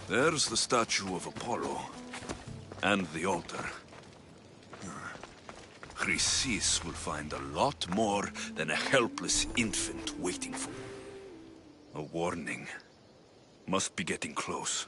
There's the statue of Apollo. And the altar. Chrysis will find a lot more than a helpless infant waiting for. A warning. Must be getting close.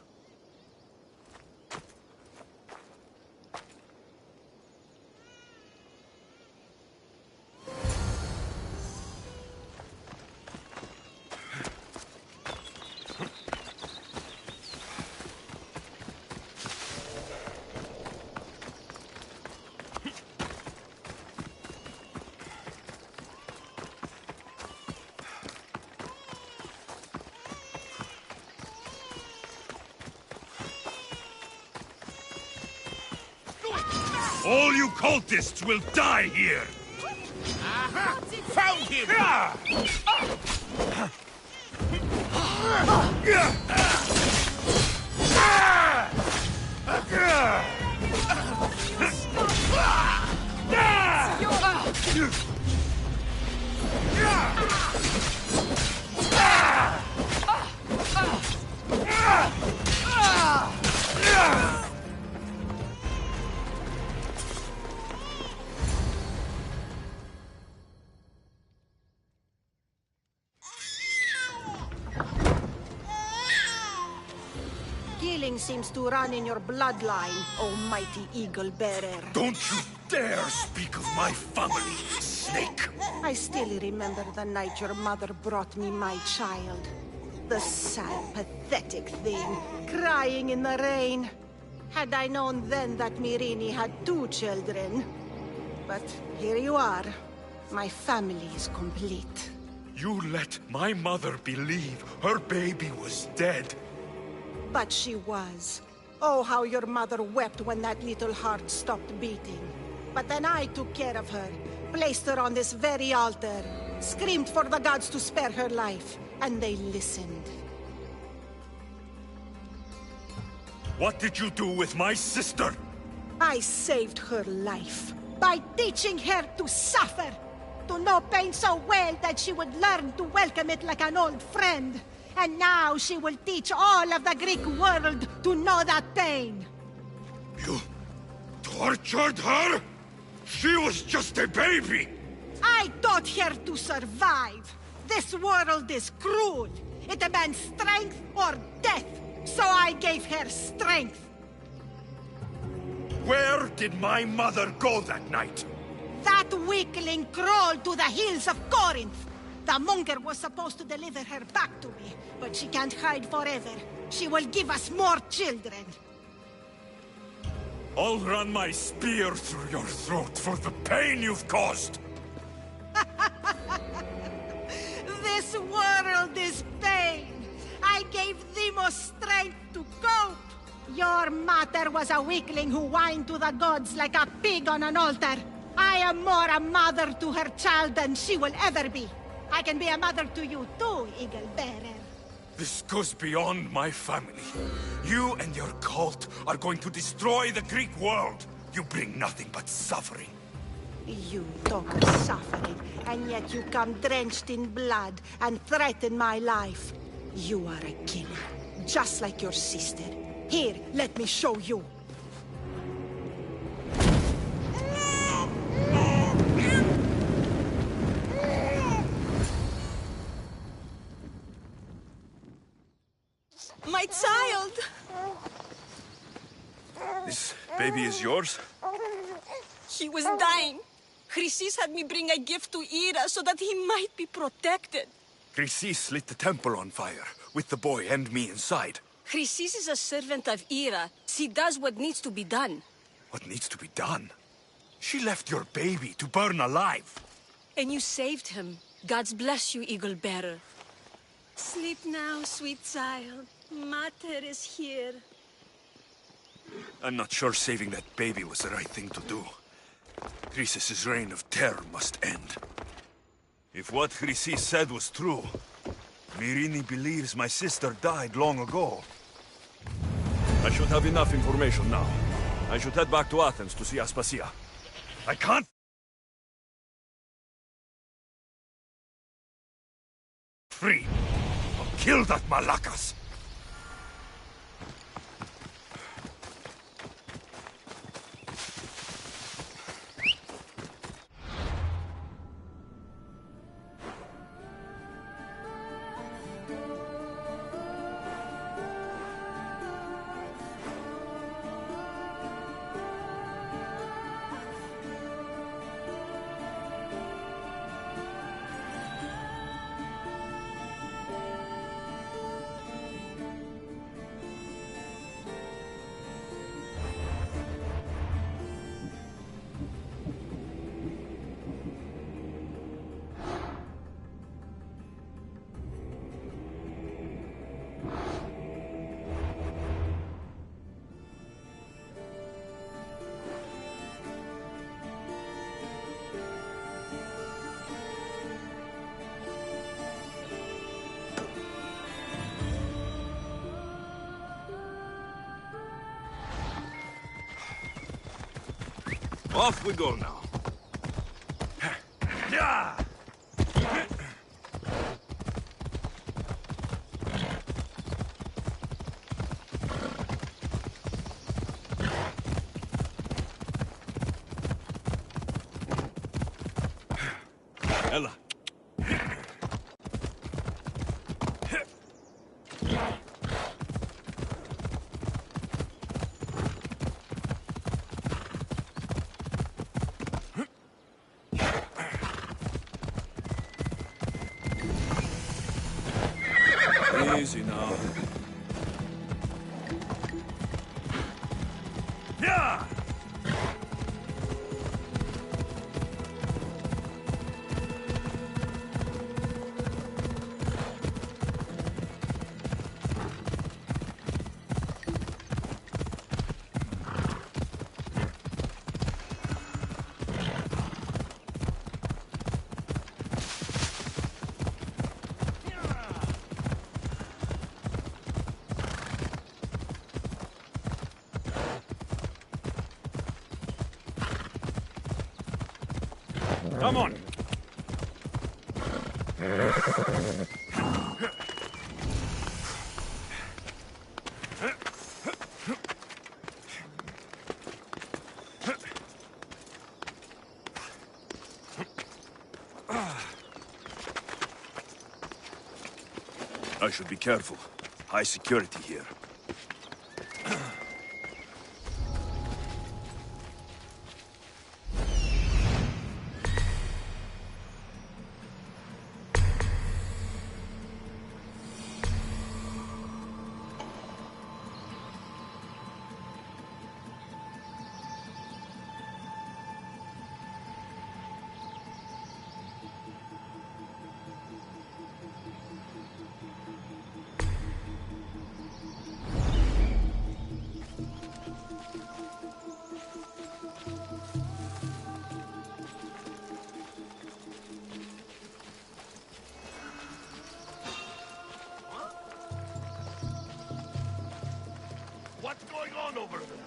All you cultists will die here! Aha! Found him! Killing seems to run in your bloodline, oh mighty eagle bearer. Don't you dare speak of my family, snake! I still remember the night your mother brought me my child. The sad, pathetic thing, crying in the rain. Had I known then that Myrini had 2 children. But here you are. My family is complete. You let my mother believe her baby was dead. But she was. Oh, how your mother wept when that little heart stopped beating. But then I took care of her, placed her on this very altar, screamed for the gods to spare her life, and they listened. What did you do with my sister? I saved her life by teaching her to suffer, to know pain so well that she would learn to welcome it like an old friend. And now she will teach all of the Greek world to know that pain. You tortured her? She was just a baby! I taught her to survive. This world is cruel. It demands strength or death. So I gave her strength. Where did my mother go that night? That weakling crawled to the hills of Corinth. The monger was supposed to deliver her back to me, but she can't hide forever. She will give us more children. I'll run my spear through your throat for the pain you've caused! This world is pain. I gave Demos strength to cope. Your mother was a weakling who whined to the gods like a pig on an altar. I am more a mother to her child than she will ever be. I can be a mother to you too, Eagle Bearer. This goes beyond my family. You and your cult are going to destroy the Greek world. You bring nothing but suffering. You talk of suffering, and yet you come drenched in blood and threaten my life. You are a killer, just like your sister. Here, let me show you. My child! This baby is yours? He was dying. Chrysis had me bring a gift to Ira so that he might be protected. Chrysis lit the temple on fire, with the boy and me inside. Chrysis is a servant of Ira. She does what needs to be done. What needs to be done? She left your baby to burn alive. And you saved him. Gods bless you, Eagle Bearer. Sleep now, sweet child. Mater is here. I'm not sure saving that baby was the right thing to do. Chrysis' reign of terror must end. If what Chrysis said was true, Myrini believes my sister died long ago. I should have enough information now. I should head back to Athens to see Aspasia. I can't... Free! I'll kill that Malakas! Off we go now. Ella. Easy now. Yeah! Come on. I should be careful. High security here. What's going on over there?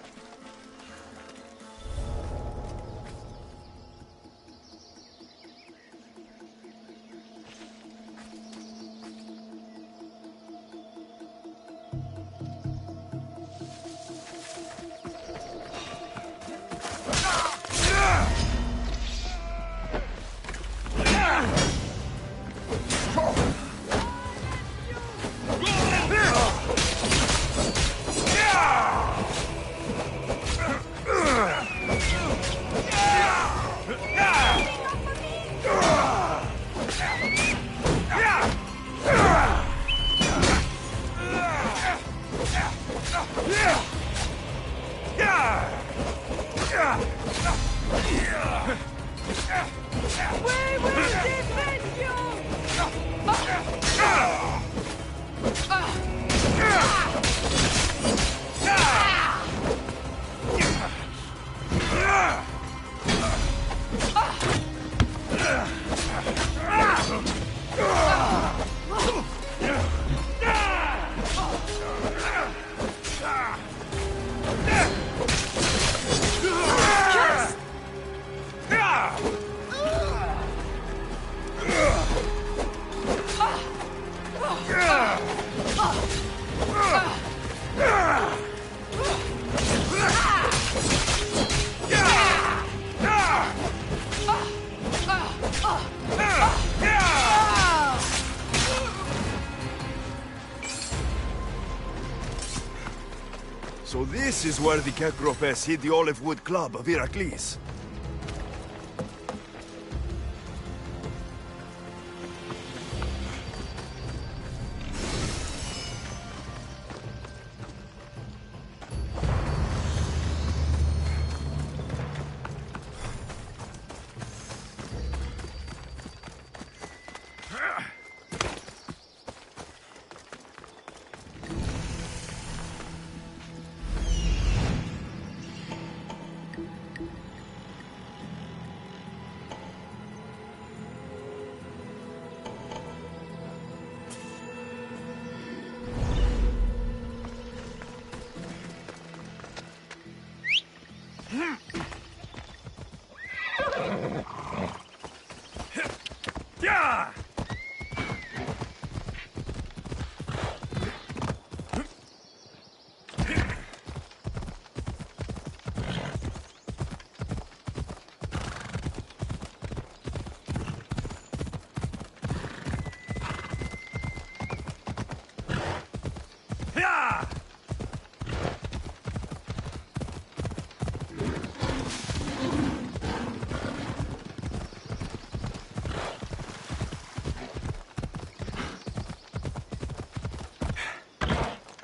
So this is where the Kekropes hid the olive wood club of Heracles.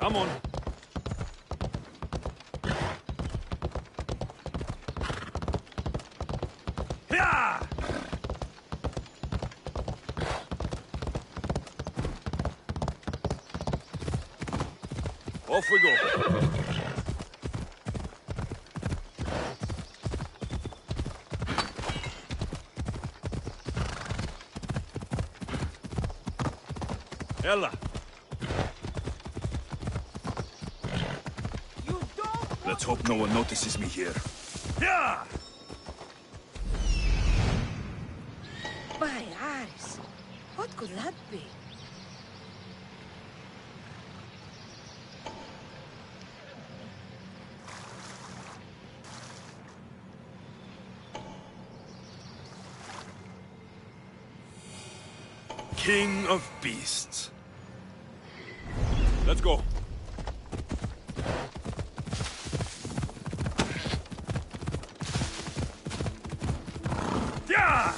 Come on. Yeah! Off we go. Ella. Let's hope no one notices me here. Yeah! My eyes. What could that be? King of beasts. Let's go. Yeah!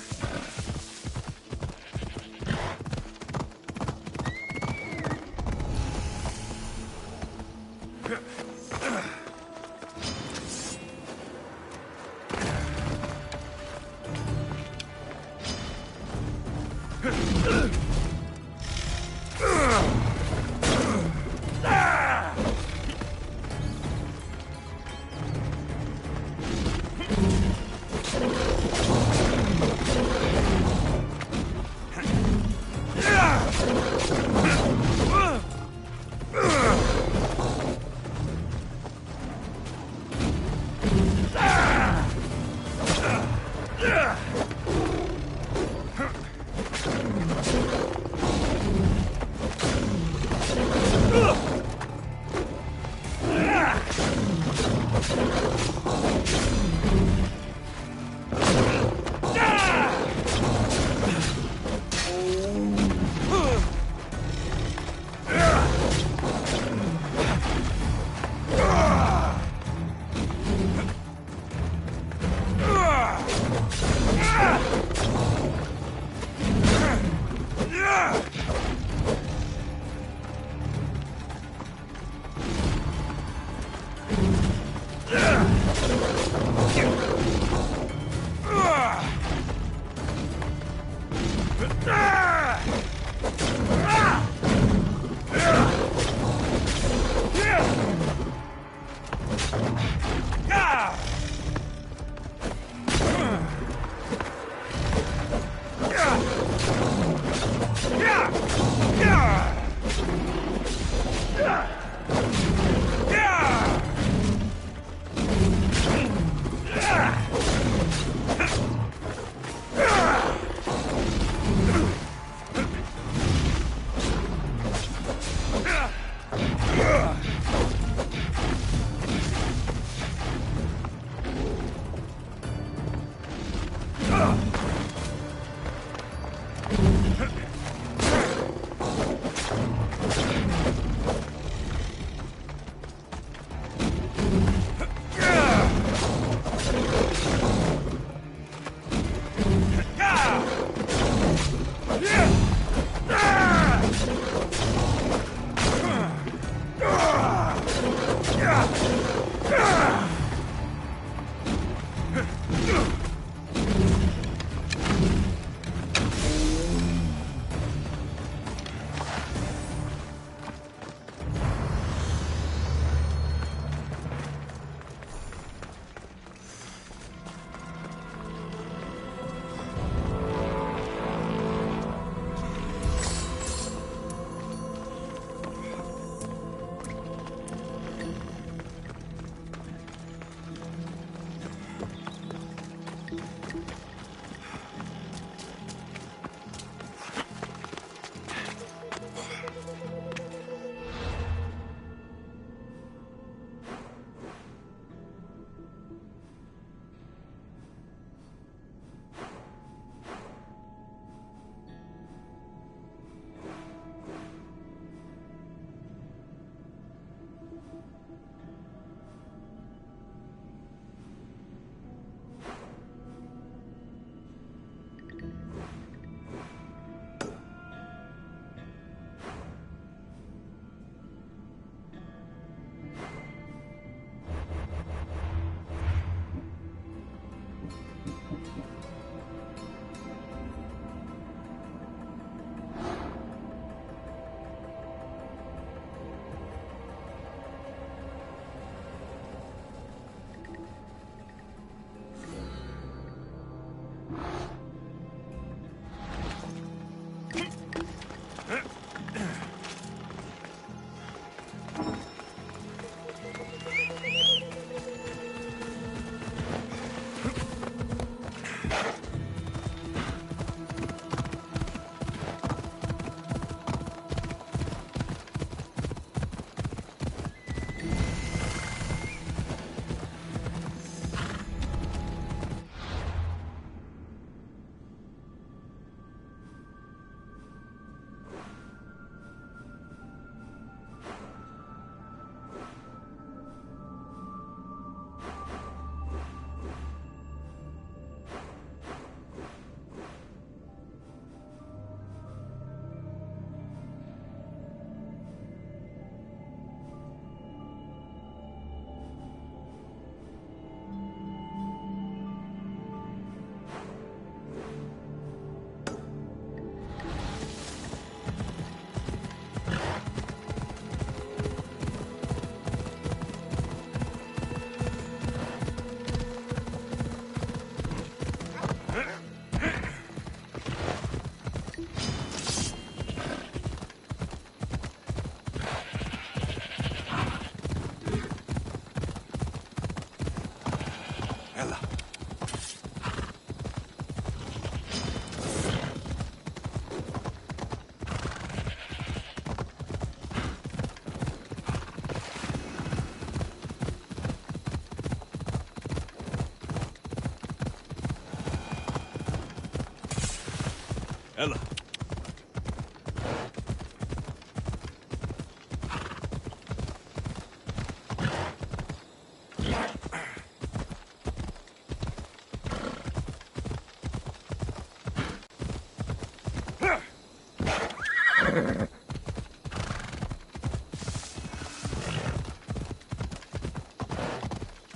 Ella.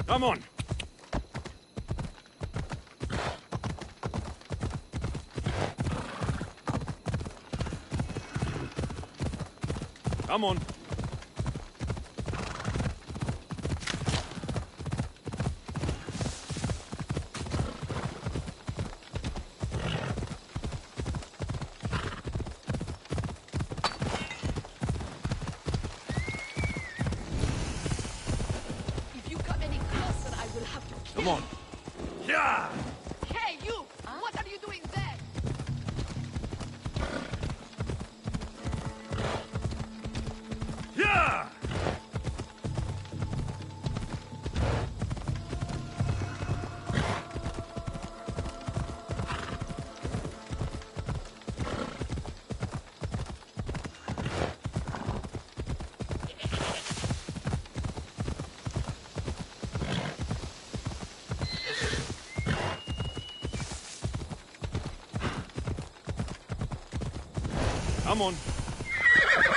Come on. Come on. If you come any closer, I will have to kill Come on. Yeah! you. Hey, you! What are you doing there? Yeah! Come on.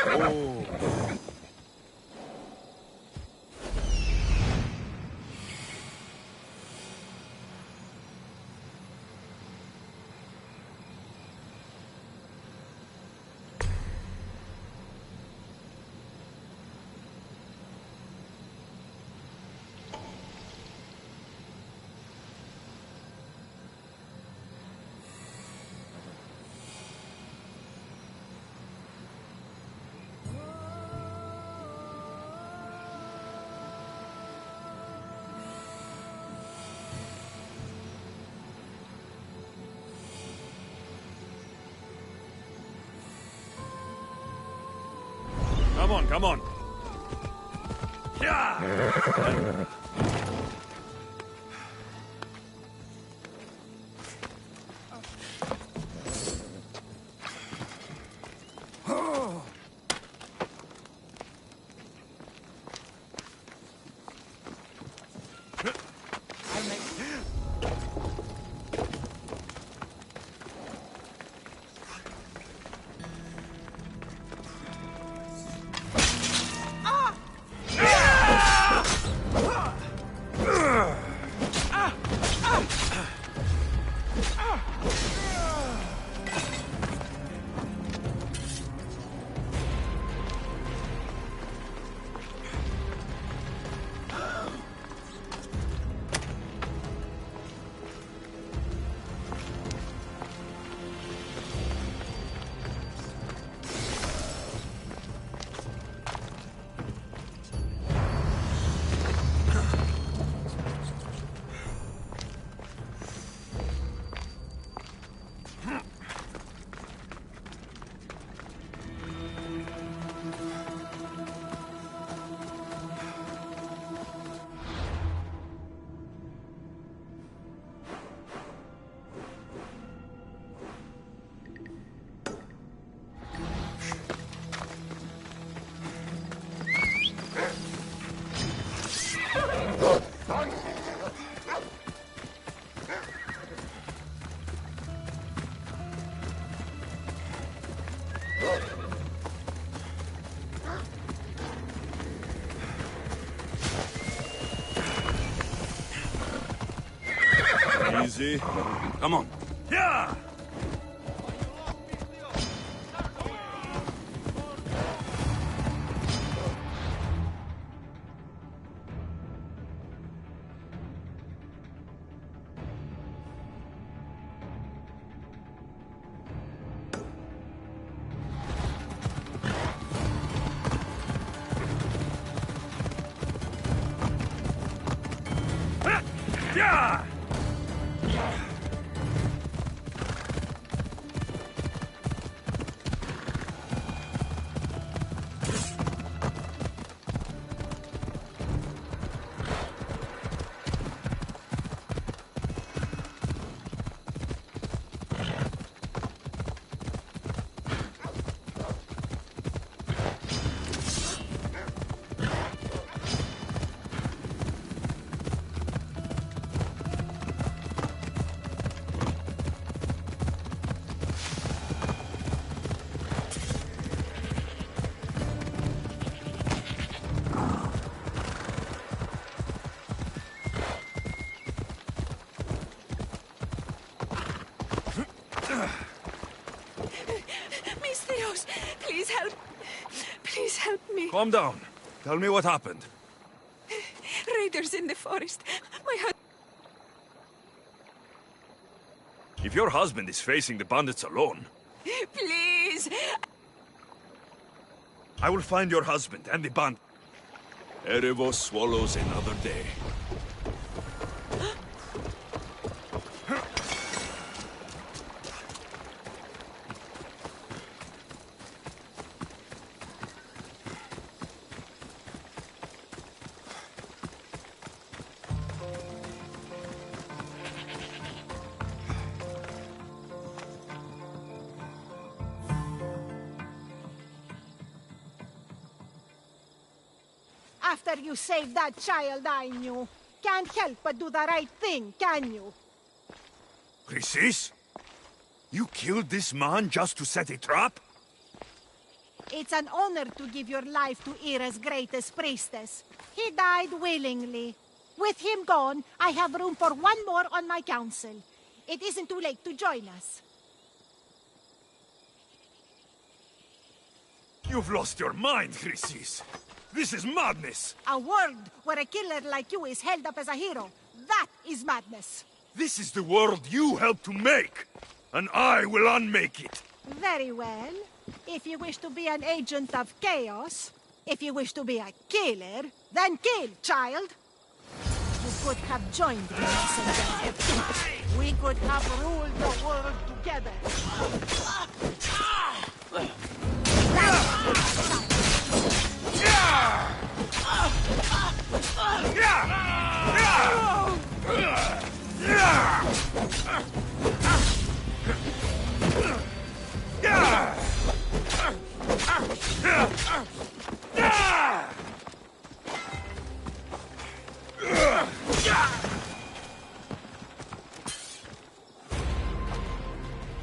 Oh. Come on, come on. Yeah! Easy. Come on. Yeah! Yeah! me. Calm down. Tell me what happened. Raiders in the forest. My husband... If your husband is facing the bandits alone, Please! I will find your husband and the band. Erevo swallows another day. After you saved that child I knew, can't help but do the right thing, can you? Chrysis? You killed this man just to set a trap? It's an honor to give your life to Ira's greatest priestess. He died willingly. With him gone, I have room for one more on my council. It isn't too late to join us. You've lost your mind, Chrysis. This is madness! A world where a killer like you is held up as a hero. That is madness. This is the world you helped to make, and I will unmake it. Very well. If you wish to be an agent of chaos, if you wish to be a killer, then kill, child. You could have joined me, messenger. We could have ruled the world together.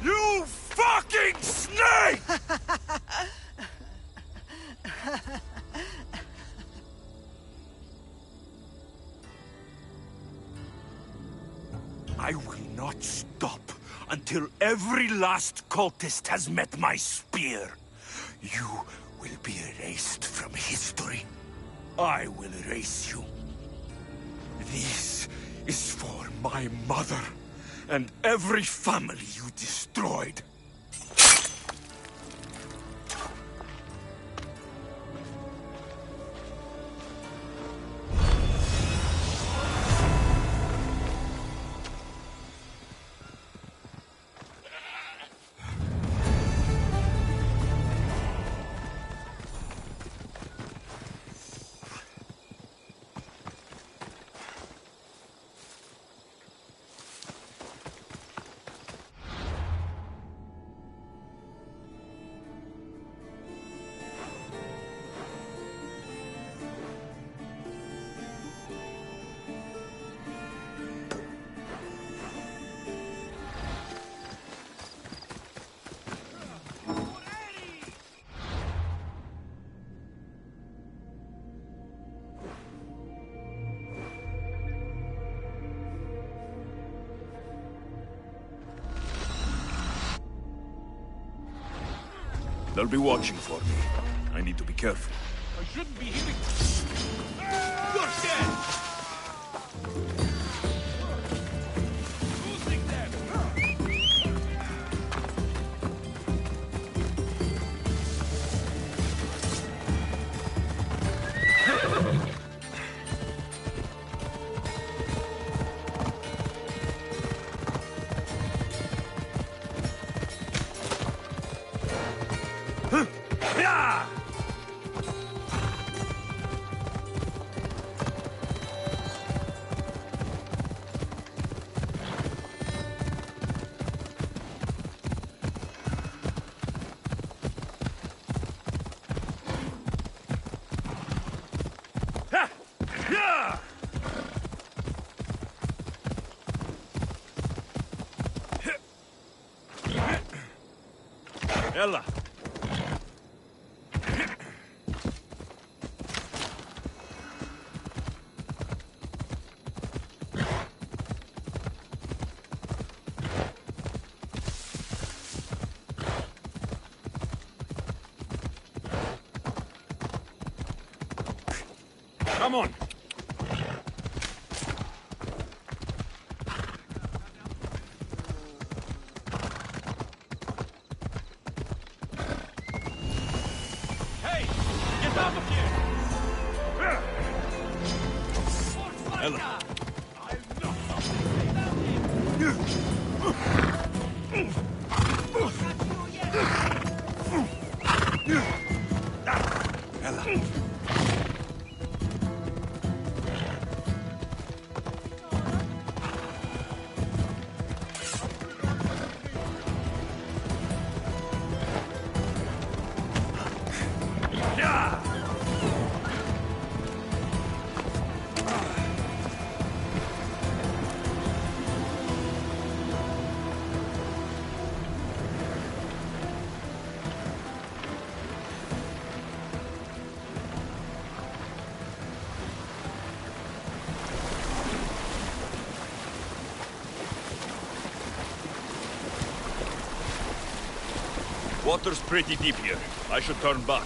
You fucking snake! I will not stop until every last cultist has met my spear. You will be erased from history. I will erase you. This is for my mother and every family you destroyed. They'll be watching for me. I need to be careful. I shouldn't be hitting. You're dead! Losing them! Ella! Come on. Hey! Get out of here! Ella. Ella. Water's pretty deep here. I should turn back.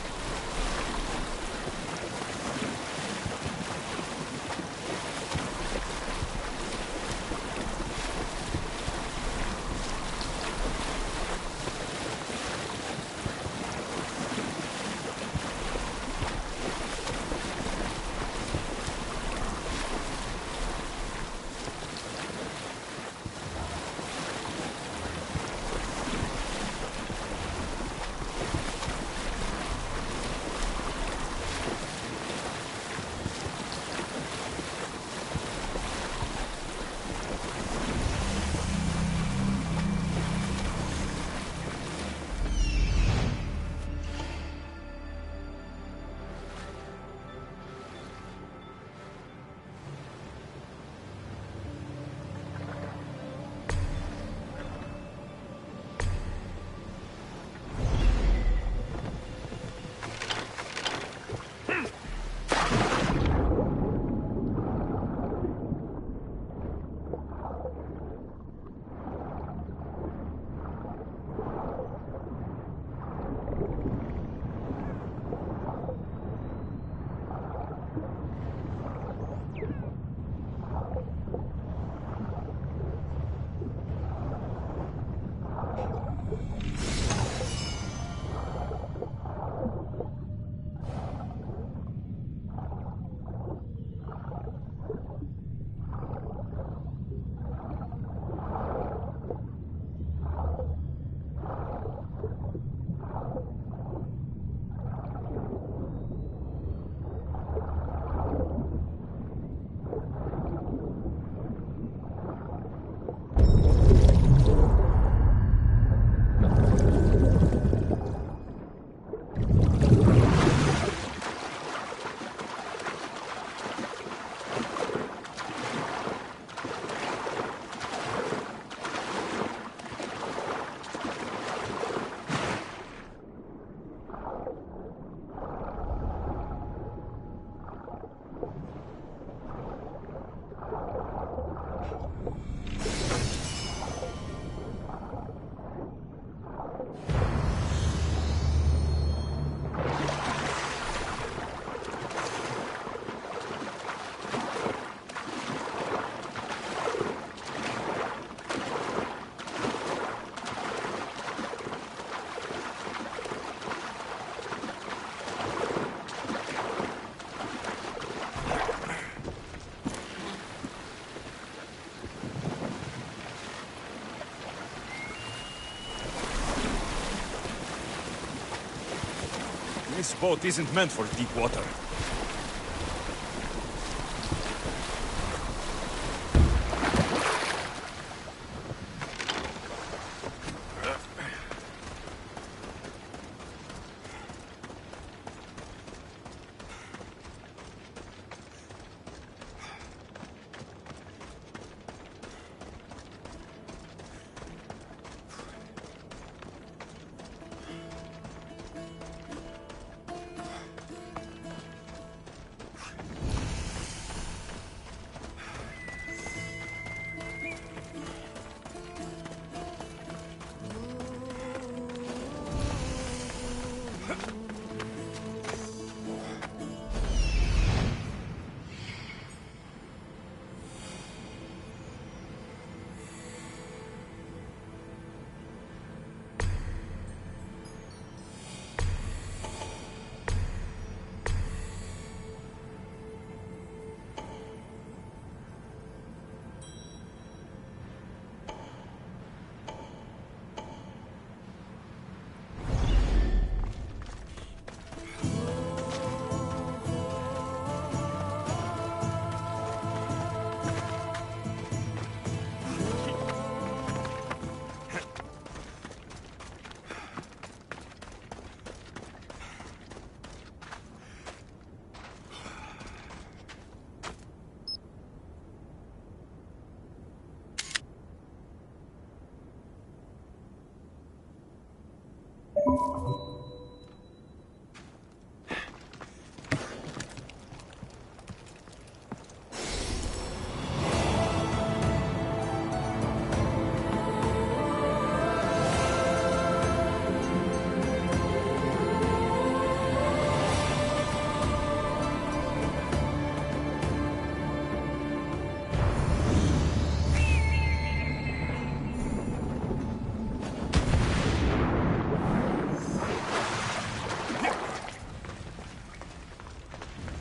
This boat isn't meant for deep water.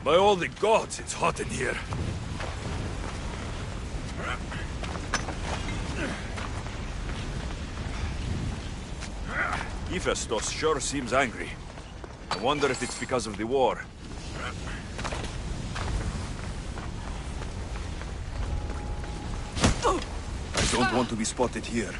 By all the gods, it's hot in here. Hephaestus sure seems angry. I wonder if it's because of the war. I don't want to be spotted here.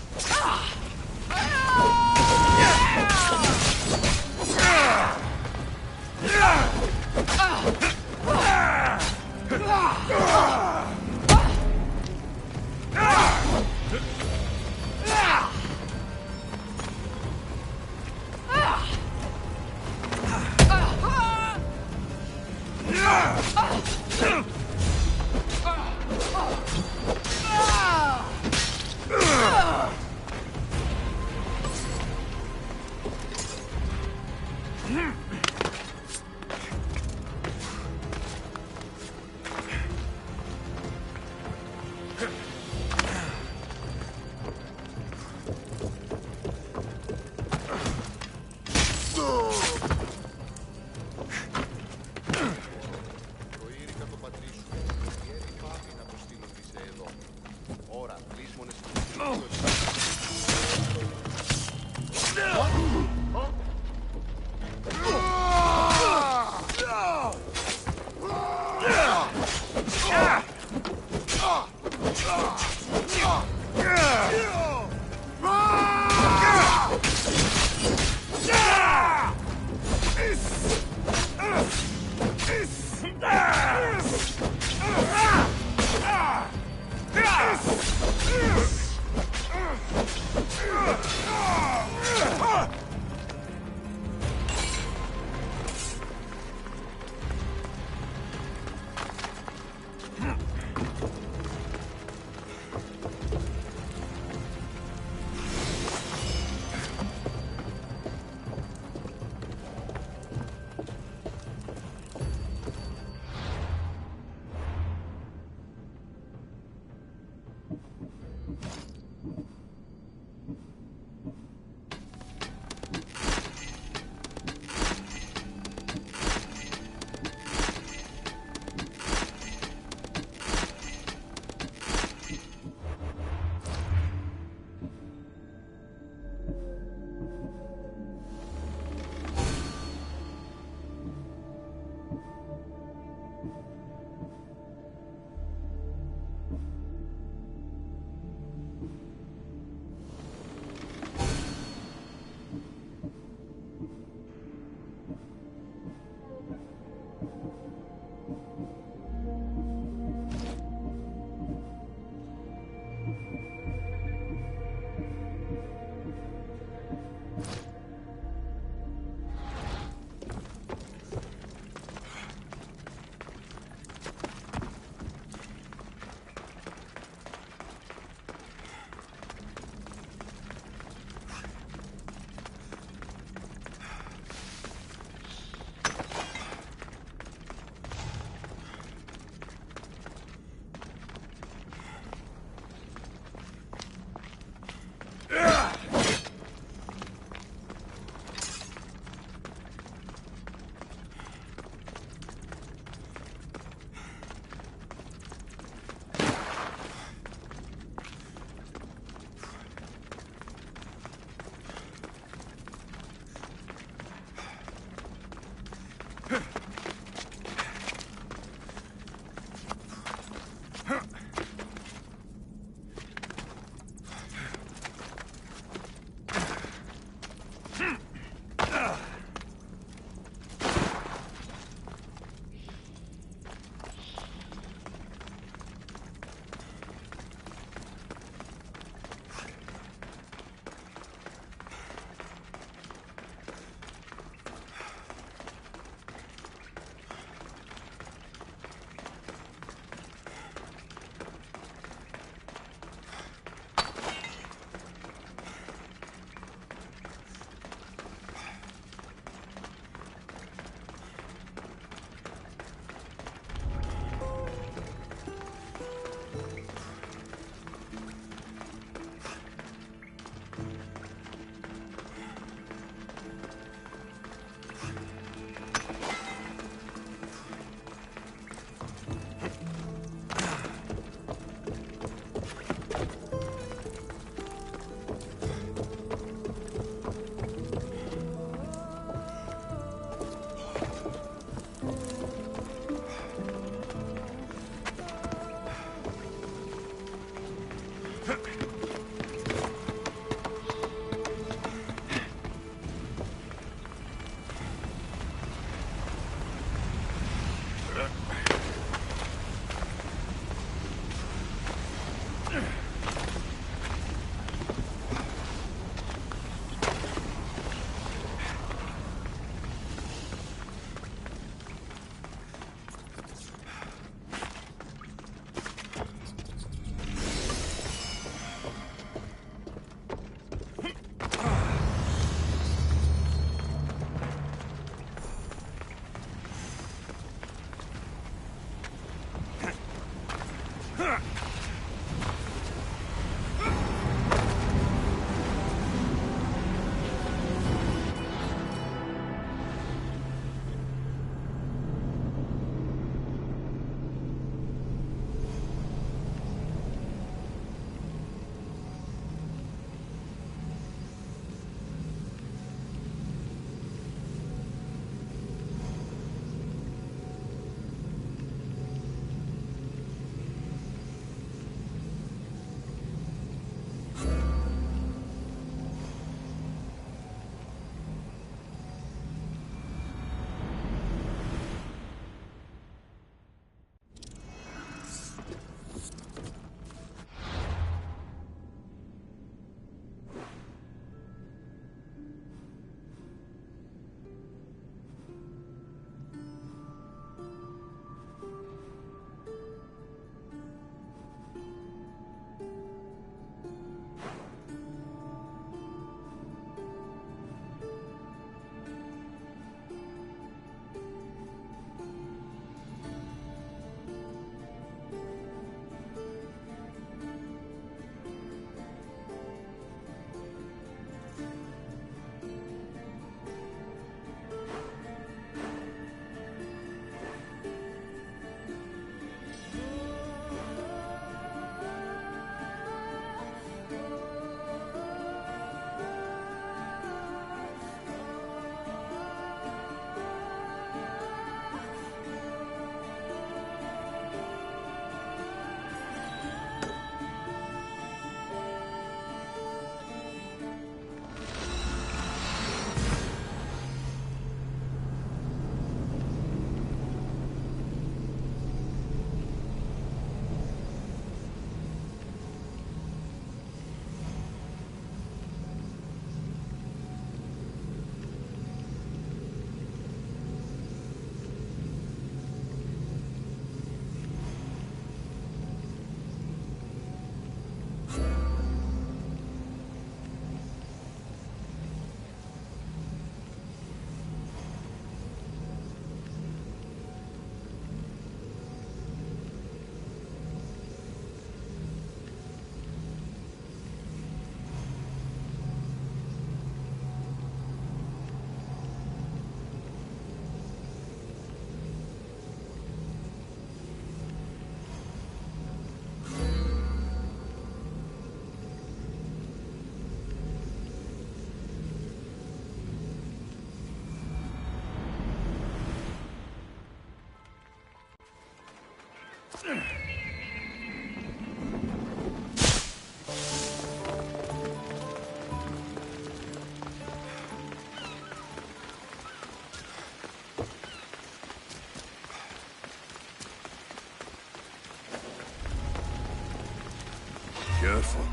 Careful.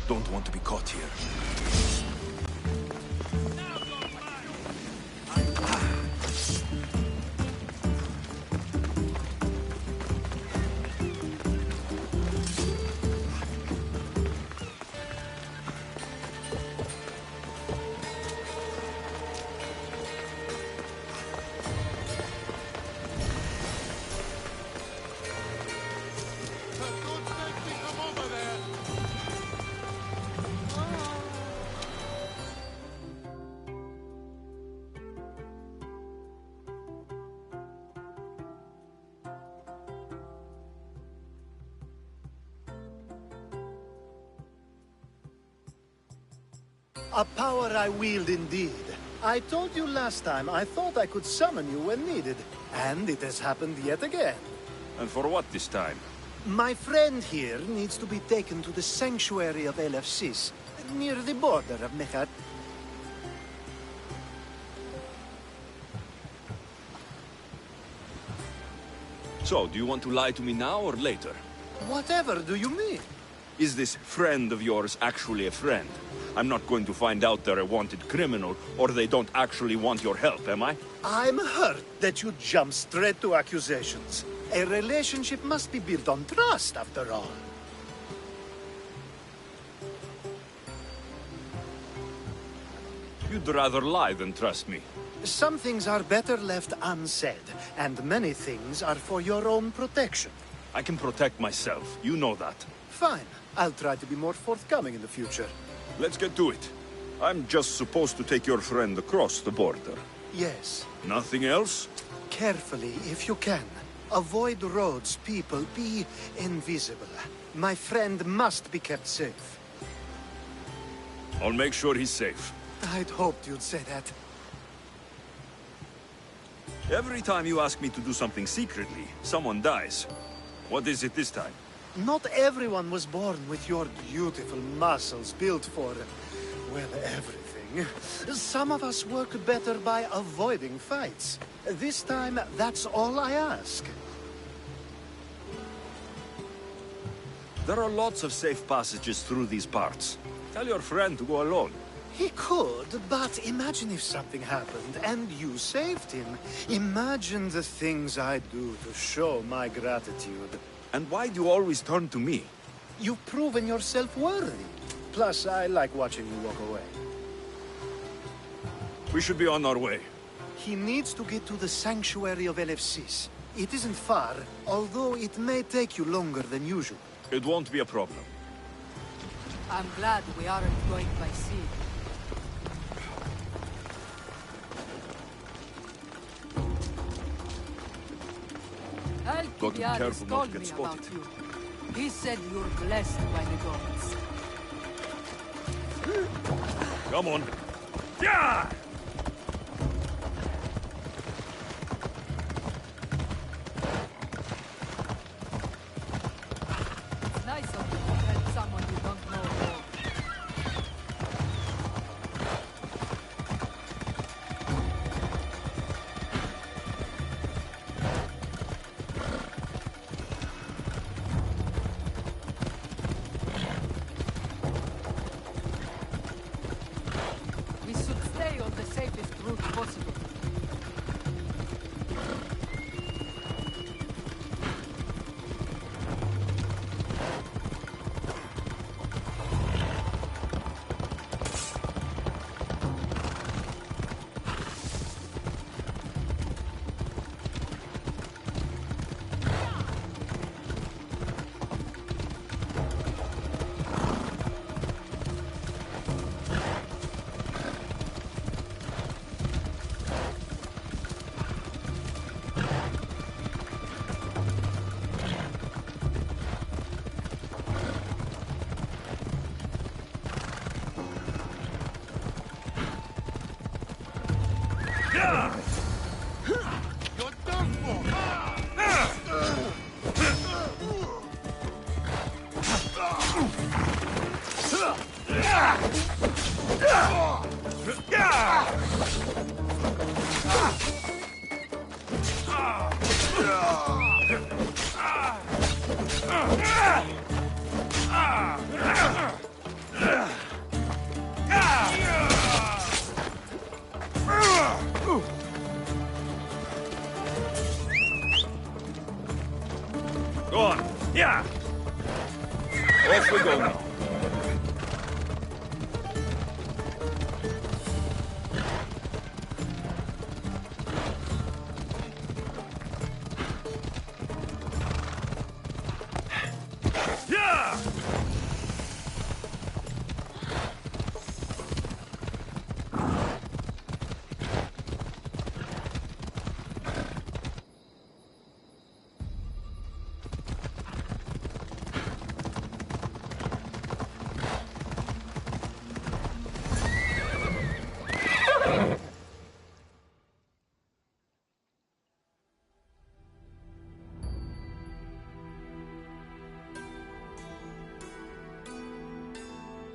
Don't want to be caught here. A power I wield indeed. I told you last time I thought I could summon you when needed, and it has happened yet again. And for what this time? My friend here needs to be taken to the sanctuary of Elefsis, near the border of Mechat. So, do you want to lie to me now or later? Whatever do you mean? Is this friend of yours actually a friend? I'm not going to find out they're a wanted criminal, or they don't actually want your help, am I? I'm hurt that you jump straight to accusations. A relationship must be built on trust, after all. You'd rather lie than trust me. Some things are better left unsaid, and many things are for your own protection. I can protect myself, you know that. Fine. I'll try to be more forthcoming in the future. Let's get to it. I'm just supposed to take your friend across the border. Yes. Nothing else? Carefully, if you can. Avoid roads, people, be invisible. My friend must be kept safe. I'll make sure he's safe. I'd hoped you'd say that. Every time you ask me to do something secretly, someone dies. What is it this time? Not everyone was born with your beautiful muscles built for, well, everything. Some of us work better by avoiding fights. This time, that's all I ask. There are lots of safe passages through these parts. Tell your friend to go alone. He could, but imagine if something happened and you saved him. Imagine the things I'd do to show my gratitude. And why do you always turn to me? You've proven yourself worthy. Plus, I like watching you walk away. We should be on our way. He needs to get to the sanctuary of Elefsis. It isn't far, although it may take you longer than usual. It won't be a problem. I'm glad we aren't going by sea. Got to be careful not to told get me spotted. about you. He said you're blessed by the gods. Come on. Yeah! It's nice of you to help someone you don't know at all. We should stay on the Go on. Yeah! Off we go now.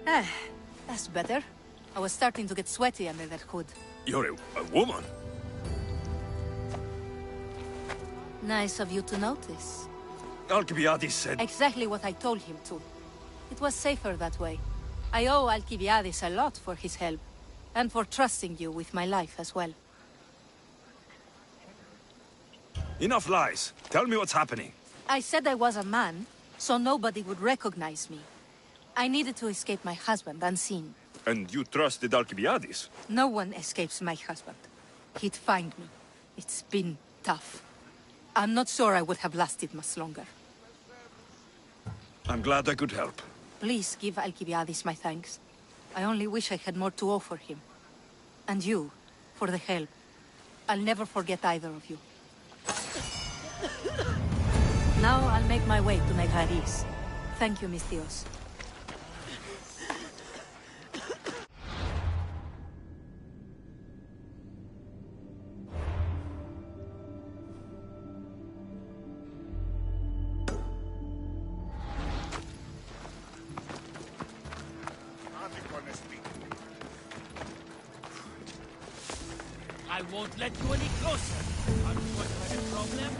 Yeah! That's better. I was starting to get sweaty under that hood. You're a woman? Nice of you to notice. Alcibiades said... Exactly what I told him to. It was safer that way. I owe Alcibiades a lot for his help, and for trusting you with my life as well. Enough lies. Tell me what's happening. I said I was a man, so nobody would recognize me. I needed to escape my husband unseen. And you trusted Alcibiades? No one escapes my husband. He'd find me. It's been tough. I'm not sure I would have lasted much longer. I'm glad I could help. Please give Alcibiades my thanks. I only wish I had more to offer him. And you, for the help. I'll never forget either of you. Now I'll make my way to Megaris. Thank you, Misthios. I won't let you any closer. Are you going to have a problem?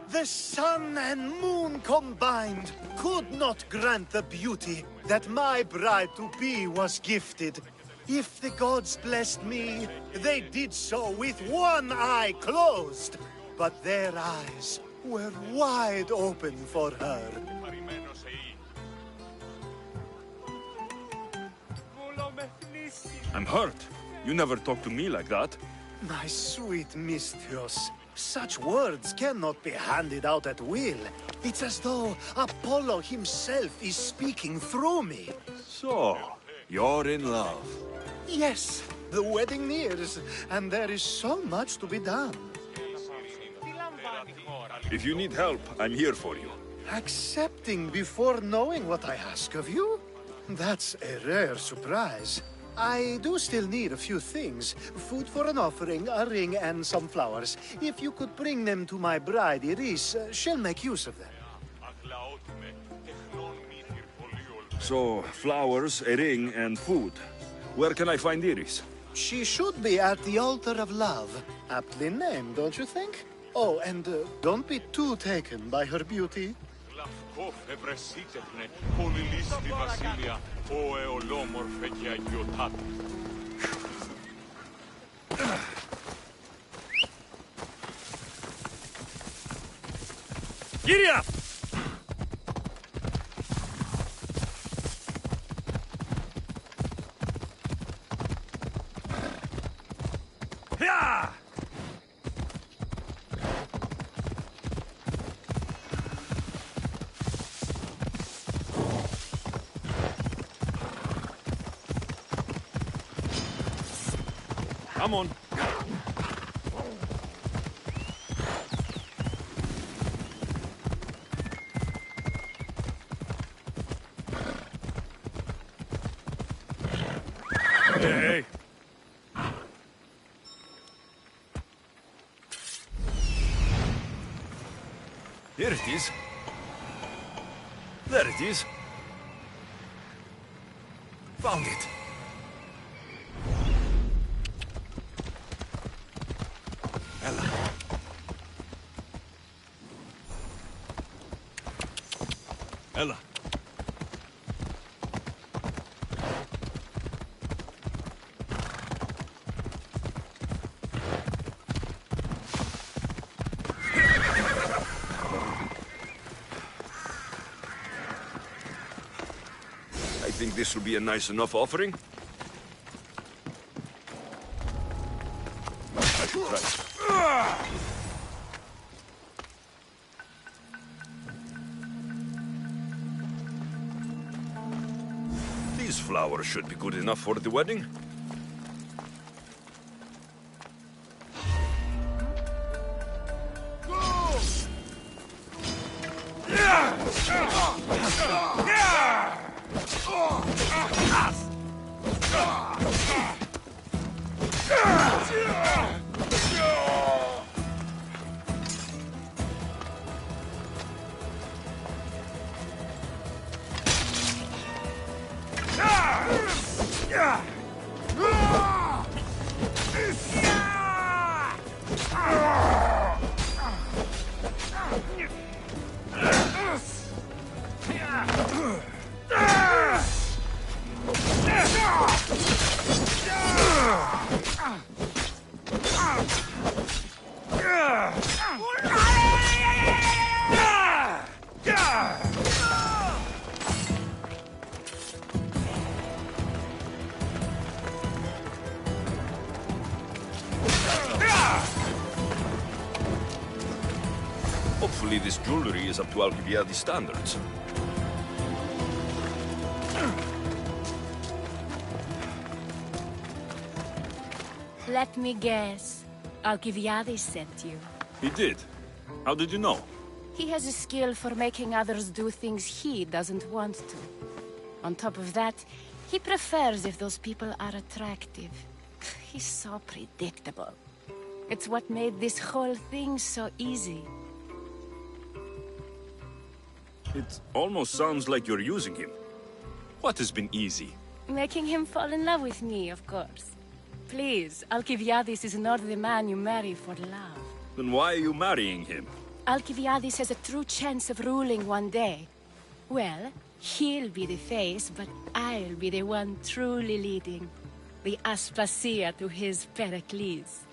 The sun and moon combined could not grant the beauty that my bride-to-be was gifted. If the gods blessed me, they did so with one eye closed. But their eyes were wide open for her. I'm hurt. You never talked to me like that. My sweet Misthios, such words cannot be handed out at will. It's as though Apollo himself is speaking through me. So, you're in love. Yes, the wedding nears, and there is so much to be done. If you need help, I'm here for you. Accepting before knowing what I ask of you? That's a rare surprise. I do still need a few things. Food for an offering, a ring, and some flowers. If you could bring them to my bride, Iris, she'll make use of them. So, flowers, a ring, and food. Where can I find Iris? She should be at the altar of love. Aptly named, don't you think? Oh, and don't be too taken by her beauty. Giddy up! Yeah! Come on. Hey. Here it is. There it is. Found it. Ella. Ella. I think this will be a nice enough offering. I should try. These flowers should be good enough for the wedding. Hopefully this jewelry is up to Alcibiades standards. Let me guess. Alcibiades sent you. He did? How did you know? He has a skill for making others do things he doesn't want to. On top of that, he prefers if those people are attractive. He's so predictable. It's what made this whole thing so easy. It almost sounds like you're using him. What has been easy? Making him fall in love with me, of course. Please, Alcibiades is not the man you marry for love. Then why are you marrying him? Alcibiades has a true chance of ruling one day. Well, he'll be the face, but I'll be the one truly leading. The Aspasia to his Pericles.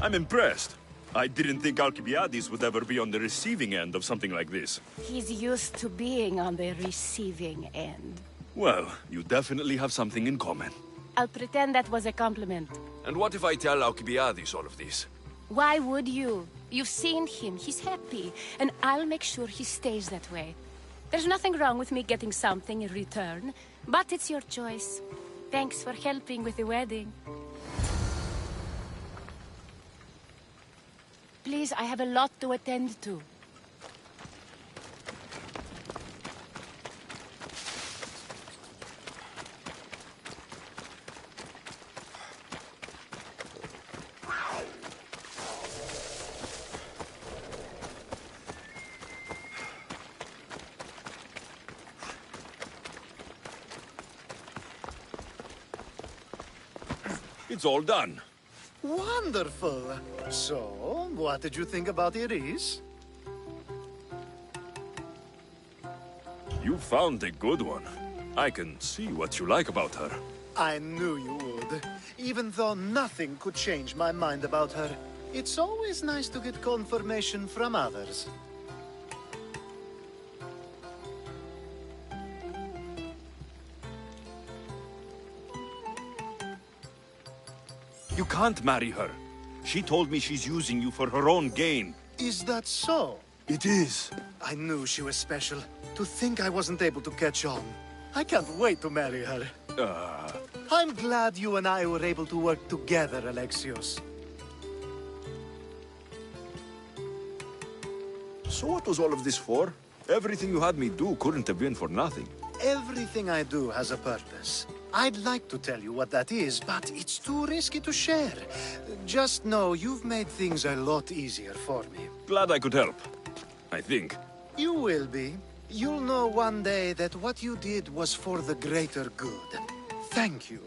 I'm impressed. I didn't think Alcibiades would ever be on the receiving end of something like this. He's used to being on the receiving end. Well, you definitely have something in common. I'll pretend that was a compliment. And what if I tell Alcibiades all of this? Why would you? You've seen him, he's happy, and I'll make sure he stays that way. There's nothing wrong with me getting something in return, but it's your choice. Thanks for helping with the wedding. Please, I have a lot to attend to. It's all done. Wonderful. So, what did you think about Iris? You found a good one. I can see what you like about her. I knew you would. Even though nothing could change my mind about her, it's always nice to get confirmation from others. You can't marry her. She told me she's using you for her own gain. Is that so? It is. I knew she was special. To think I wasn't able to catch on. I can't wait to marry her. I'm glad you and I were able to work together, Alexios. So what was all of this for? Everything you had me do couldn't have been for nothing. Everything I do has a purpose. I'd like to tell you what that is, but it's too risky to share. Just know you've made things a lot easier for me. Glad I could help. I think. You will be. You'll know one day that what you did was for the greater good. Thank you.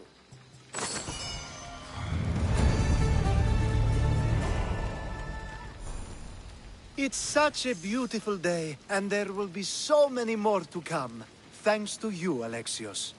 It's such a beautiful day, and there will be so many more to come. Thanks to you, Alexios.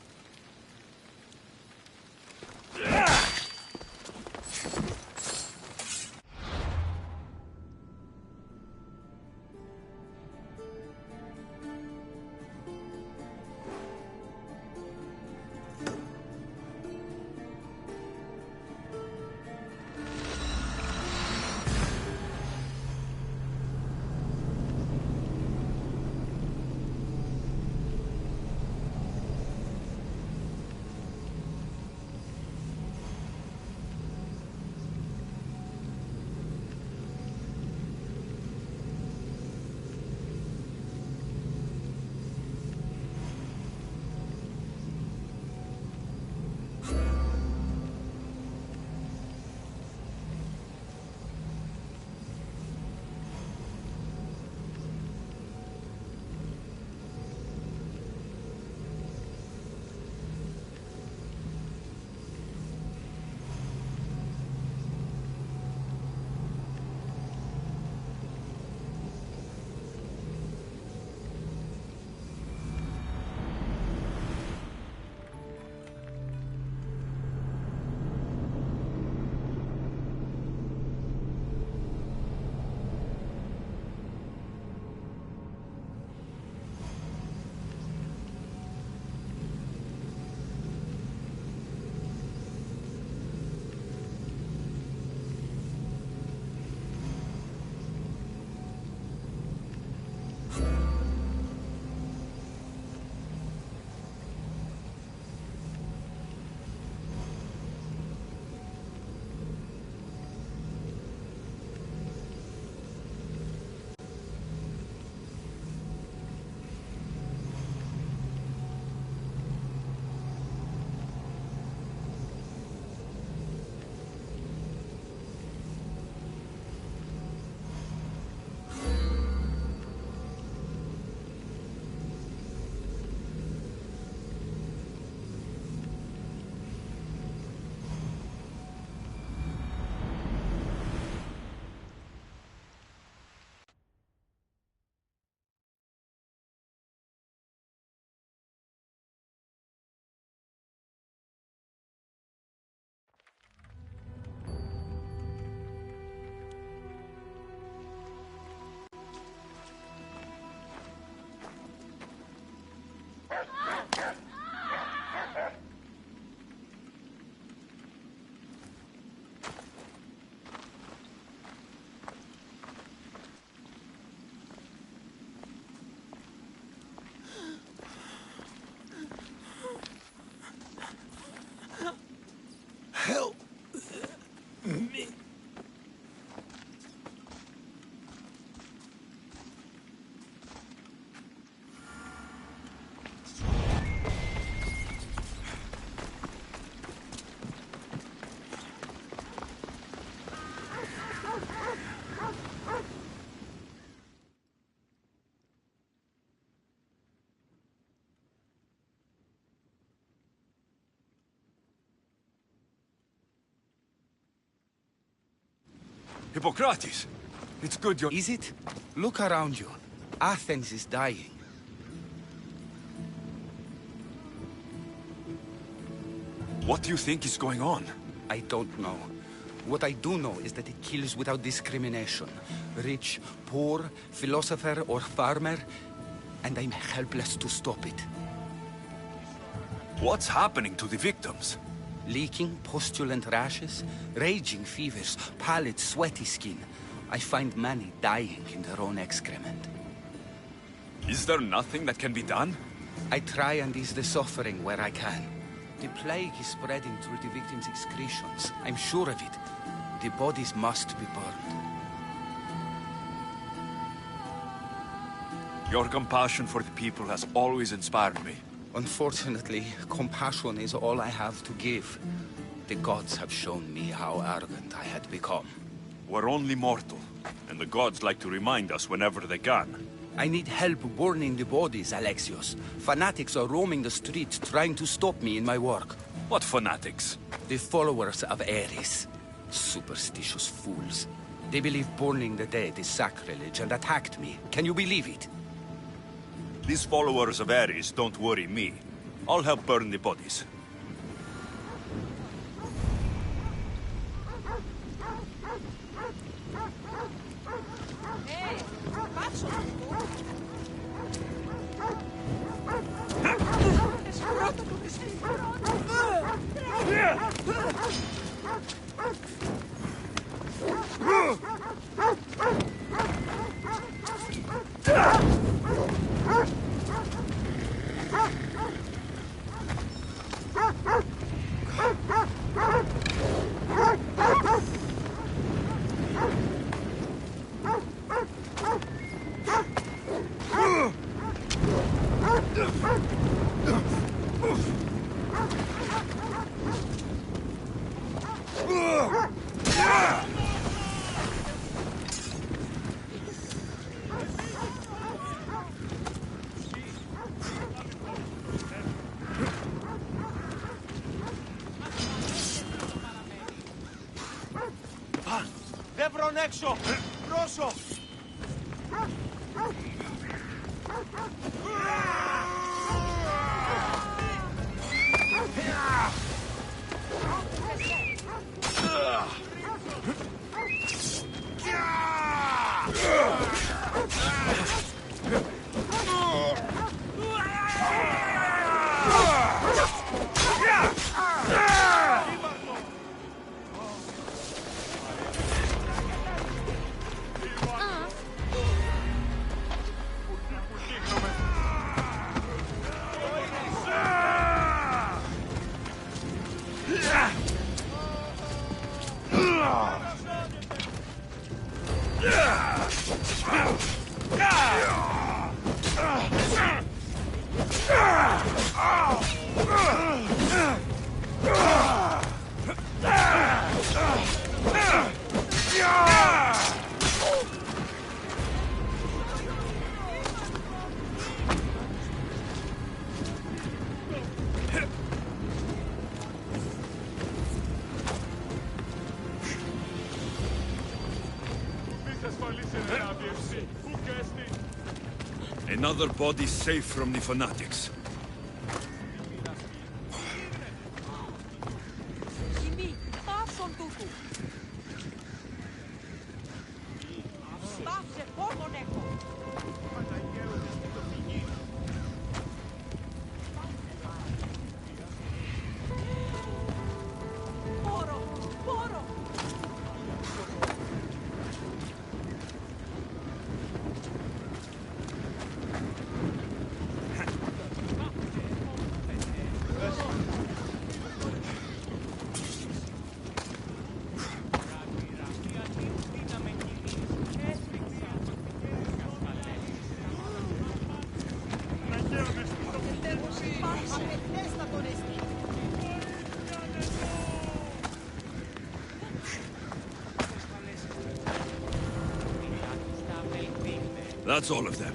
Help me. Hippocrates! It's good you're... Is it? Look around you. Athens is dying. What do you think is going on? I don't know. What I do know is that it kills without discrimination. Rich, poor, philosopher or farmer, and I'm helpless to stop it. What's happening to the victims? Leaking, postulant rashes, raging fevers, pallid, sweaty skin. I find many dying in their own excrement. Is there nothing that can be done? I try and ease the suffering where I can. The plague is spreading through the victims' excretions. I'm sure of it. The bodies must be burned. Your compassion for the people has always inspired me. Unfortunately, compassion is all I have to give. The gods have shown me how arrogant I had become. We're only mortal, and the gods like to remind us whenever they can. I need help burning the bodies, Alexios. Fanatics are roaming the streets trying to stop me in my work. What fanatics? The followers of Ares. Superstitious fools. They believe burning the dead is sacrilege and attacked me. Can you believe it? These followers of Ares don't worry me. I'll help burn the bodies. Δεν βρουν έξω! Πρόσω! Another body safe from the fanatics. That's all of them.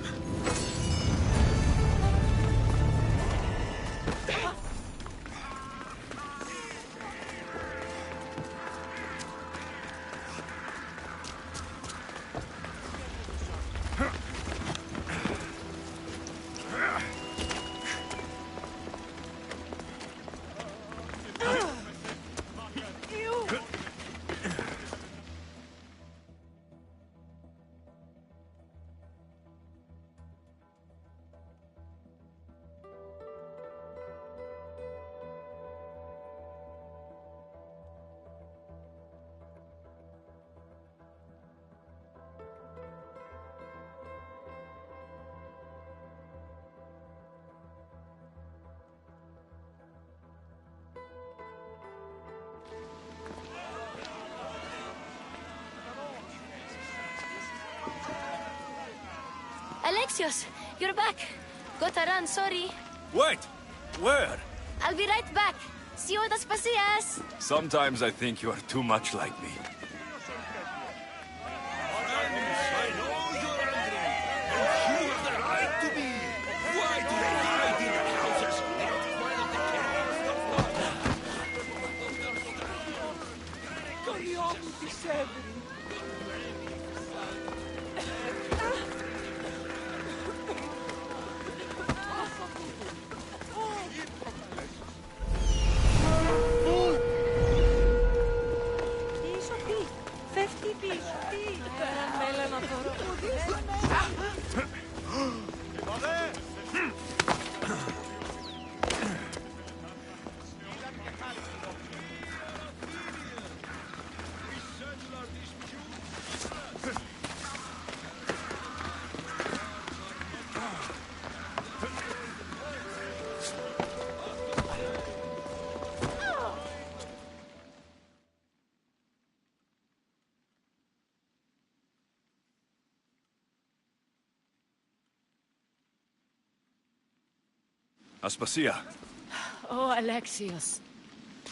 Alexios, you're back. Gotta run, sorry. Wait! Where? I'll be right back. See you at the Spasias. Sometimes I think you are too much like me. Aspasia. Oh, Alexios.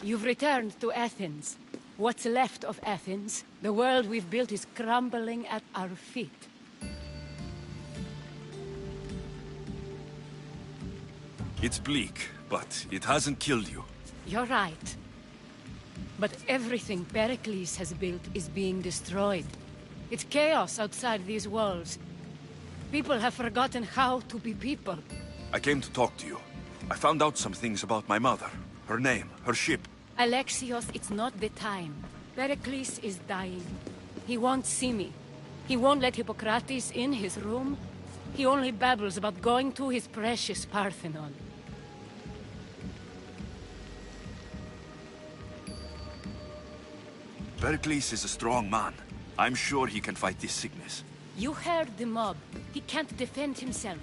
You've returned to Athens. What's left of Athens, the world we've built, is crumbling at our feet. It's bleak, but it hasn't killed you. You're right. But everything Pericles has built is being destroyed. It's chaos outside these walls. People have forgotten how to be people. I came to talk to you. I found out some things about my mother. Her name, her ship. Alexios, it's not the time. Pericles is dying. He won't see me. He won't let Hippocrates in his room. He only babbles about going to his precious Parthenon. Pericles is a strong man. I'm sure he can fight this sickness. You heard the mob. He can't defend himself.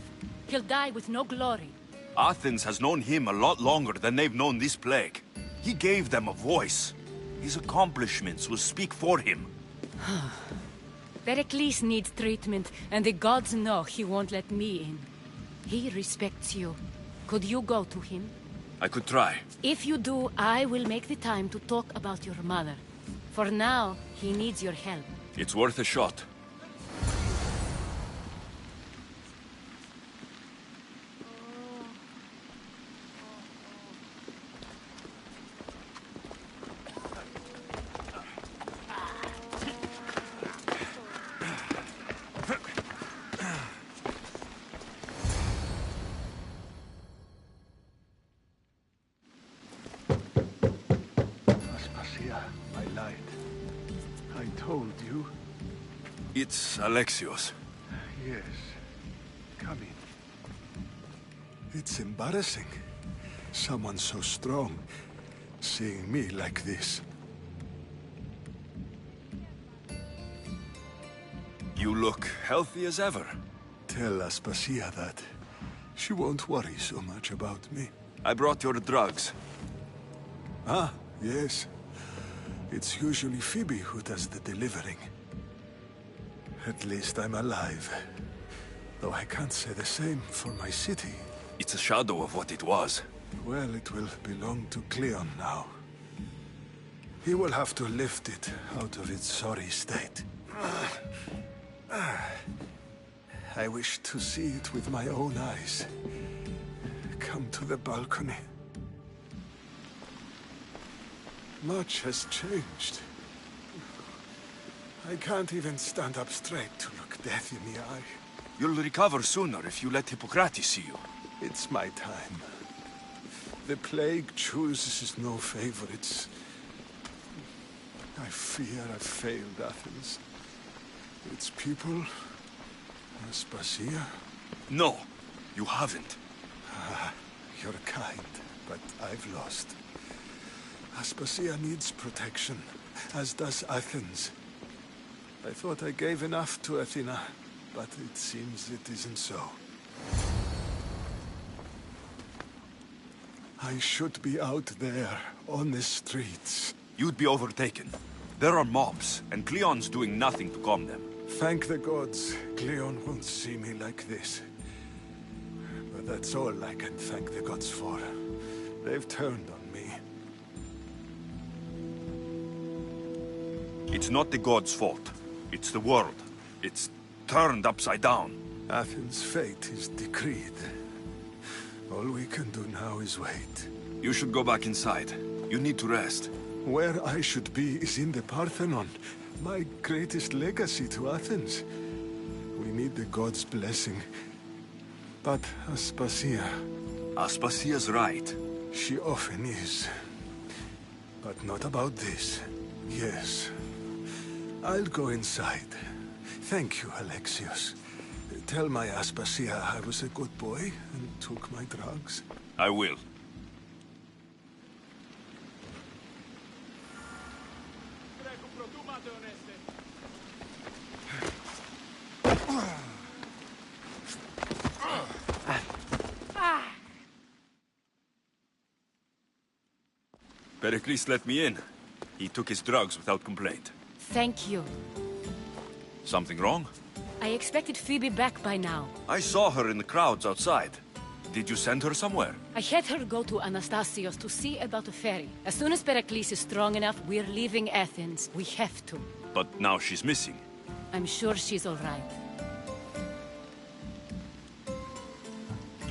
He'll die with no glory. Athens has known him a lot longer than they've known this plague. He gave them a voice. His accomplishments will speak for him. Pericles needs treatment, and the gods know he won't let me in. He respects you. Could you go to him? I could try. If you do, I will make the time to talk about your mother. For now, he needs your help. It's worth a shot. It's Alexios. Yes. Come in. It's embarrassing. Someone so strong, seeing me like this. You look healthy as ever. Tell Aspasia that. She won't worry so much about me. I brought your drugs. Ah, yes. It's usually Phoebe who does the delivering. At least I'm alive. Though I can't say the same for my city. It's a shadow of what it was. Well, it will belong to Cleon now. He will have to lift it out of its sorry state. I wish to see it with my own eyes. Come to the balcony. Much has changed. I can't even stand up straight to look death in the eye. You'll recover sooner if you let Hippocrates see you. It's my time. The plague chooses no favorites. I fear I've failed Athens. Its people, Aspasia. No, you haven't. You're kind, but I've lost. Aspasia needs protection, as does Athens. I thought I gave enough to Athena, but it seems it isn't so. I should be out there, on the streets. You'd be overtaken. There are mobs, and Cleon's doing nothing to calm them. Thank the gods, Cleon won't see me like this. But that's all I can thank the gods for. They've turned on me. It's not the gods' fault. It's the world. It's turned upside down. Athens' fate is decreed. All we can do now is wait. You should go back inside. You need to rest. Where I should be is in the Parthenon, my greatest legacy to Athens. We need the gods' blessing. But Aspasia... Aspasia's right. She often is. But not about this. Yes. I'll go inside. Thank you, Alexios. Tell my Aspasia I was a good boy and took my drugs. I will. Pericles let me in. He took his drugs without complaint. Thank you. Something wrong? I expected Phoebe back by now. I saw her in the crowds outside. Did you send her somewhere? I had her go to Anastasios to see about a ferry. As soon as Pericles is strong enough, we're leaving Athens. We have to. But now she's missing. I'm sure she's all right.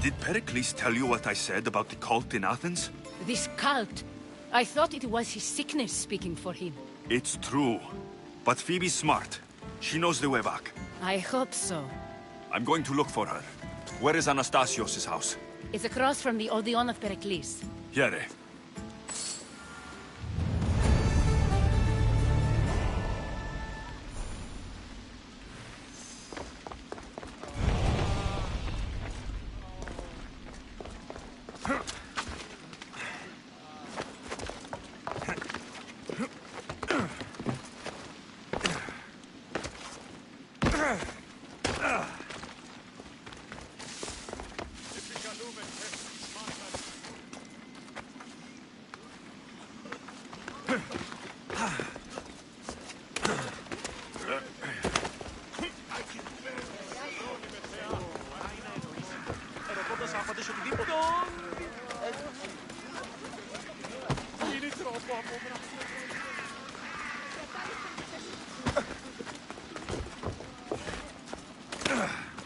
Did Pericles tell you what I said about the cult in Athens? This cult. I thought it was his sickness speaking for him. It's true. But Phoebe's smart. She knows the way back. I hope so. I'm going to look for her. Where is Anastasios' house? It's across from the Odeon of Pericles. Here.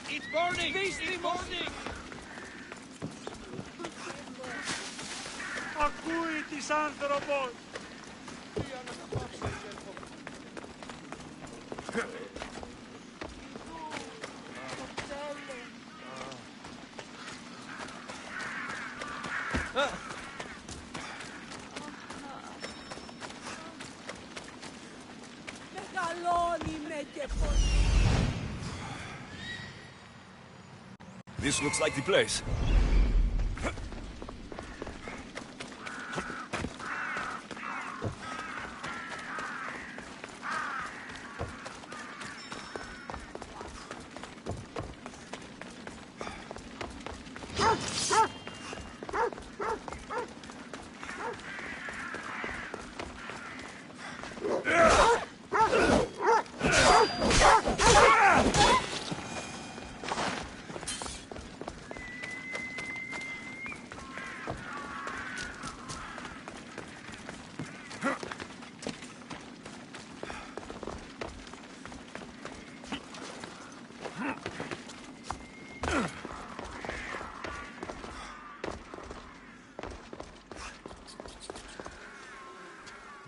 It's burning! It's burning! Ακούει τις άνθρωπος! Μεγαλώνει με και This looks like the place.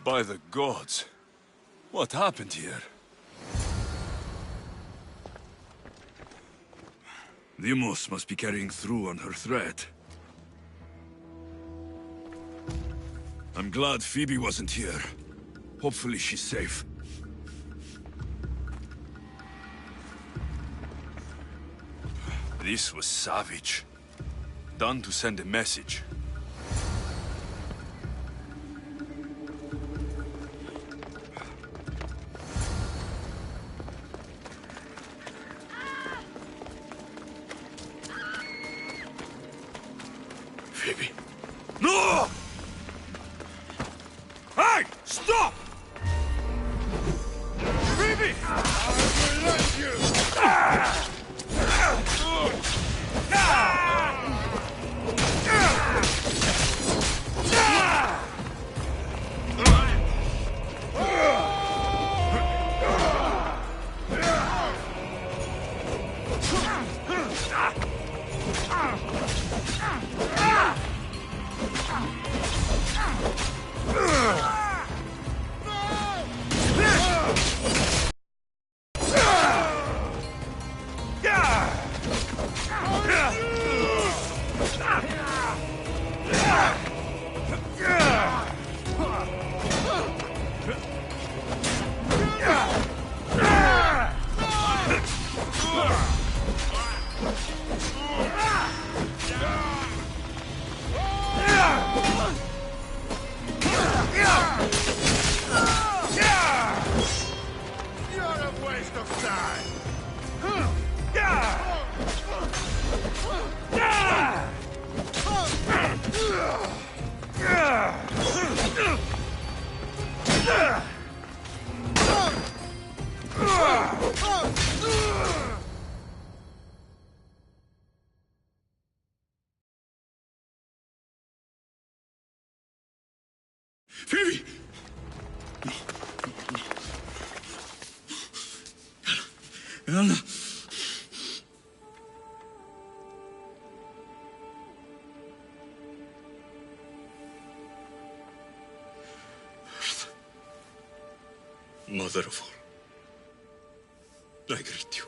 By the gods, what happened here? Deimos must be carrying through on her threat. I'm glad Phoebe wasn't here. Hopefully she's safe. This was savage. Done to send a message. Phoebe. No! Hey! Stop! Phoebe! I will let you! Anna. Mother of all, I greet you.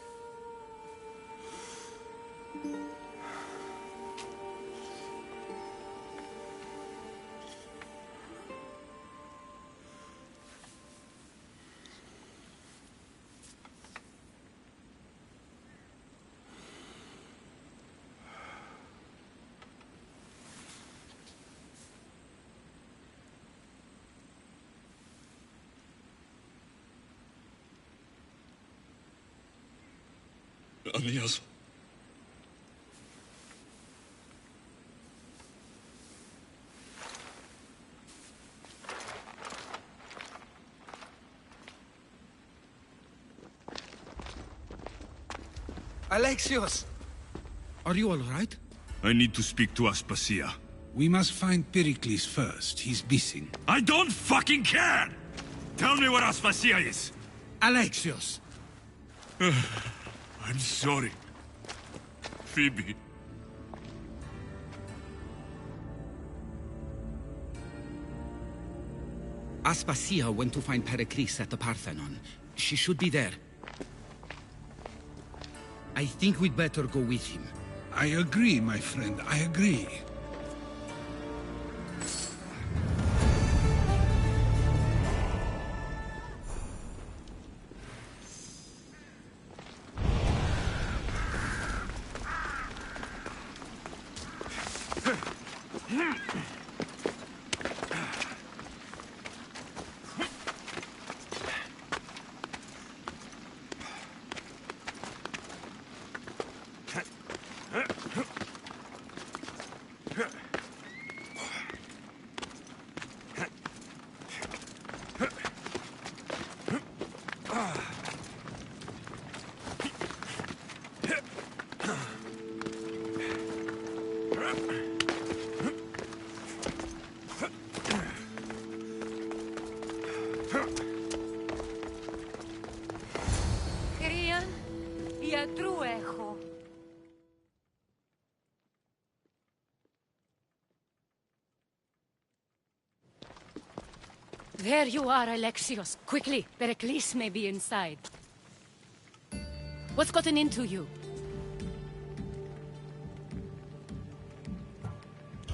Anias. Alexios! Are you all right? I need to speak to Aspasia. We must find Pericles first. He's missing. I don't fucking care! Tell me where Aspasia is! Alexios! I'm sorry. Phoebe. Aspasia went to find Pericles at the Parthenon. She should be there. I think we'd better go with him. I agree, my friend. I agree. There you are, Alexios. Quickly, Pericles may be inside. What's gotten into you?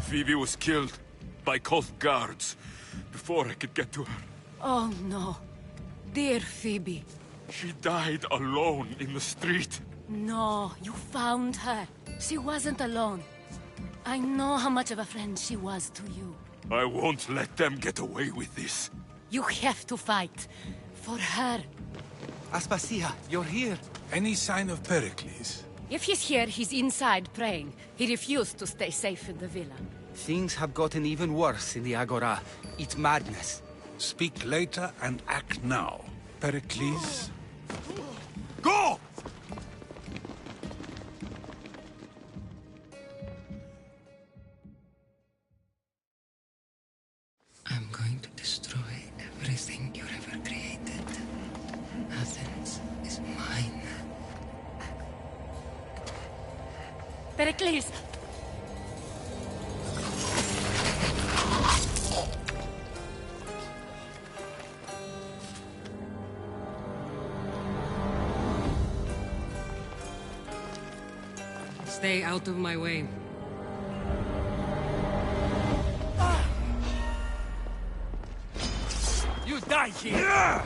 Phoebe was killed by cult guards before I could get to her. Oh, no. Dear Phoebe. She died alone in the street. No, you found her. She wasn't alone. I know how much of a friend she was to you. I won't let them get away with this. You have to fight. For her. Aspasia, you're here. Any sign of Pericles? If he's here, he's inside praying. He refused to stay safe in the villa. Things have gotten even worse in the Agora. It's madness. Speak later and act now. Pericles? Go! I'm going to destroy everything you ever created. Athens is mine. Pericles! Stay out of my way. You die here!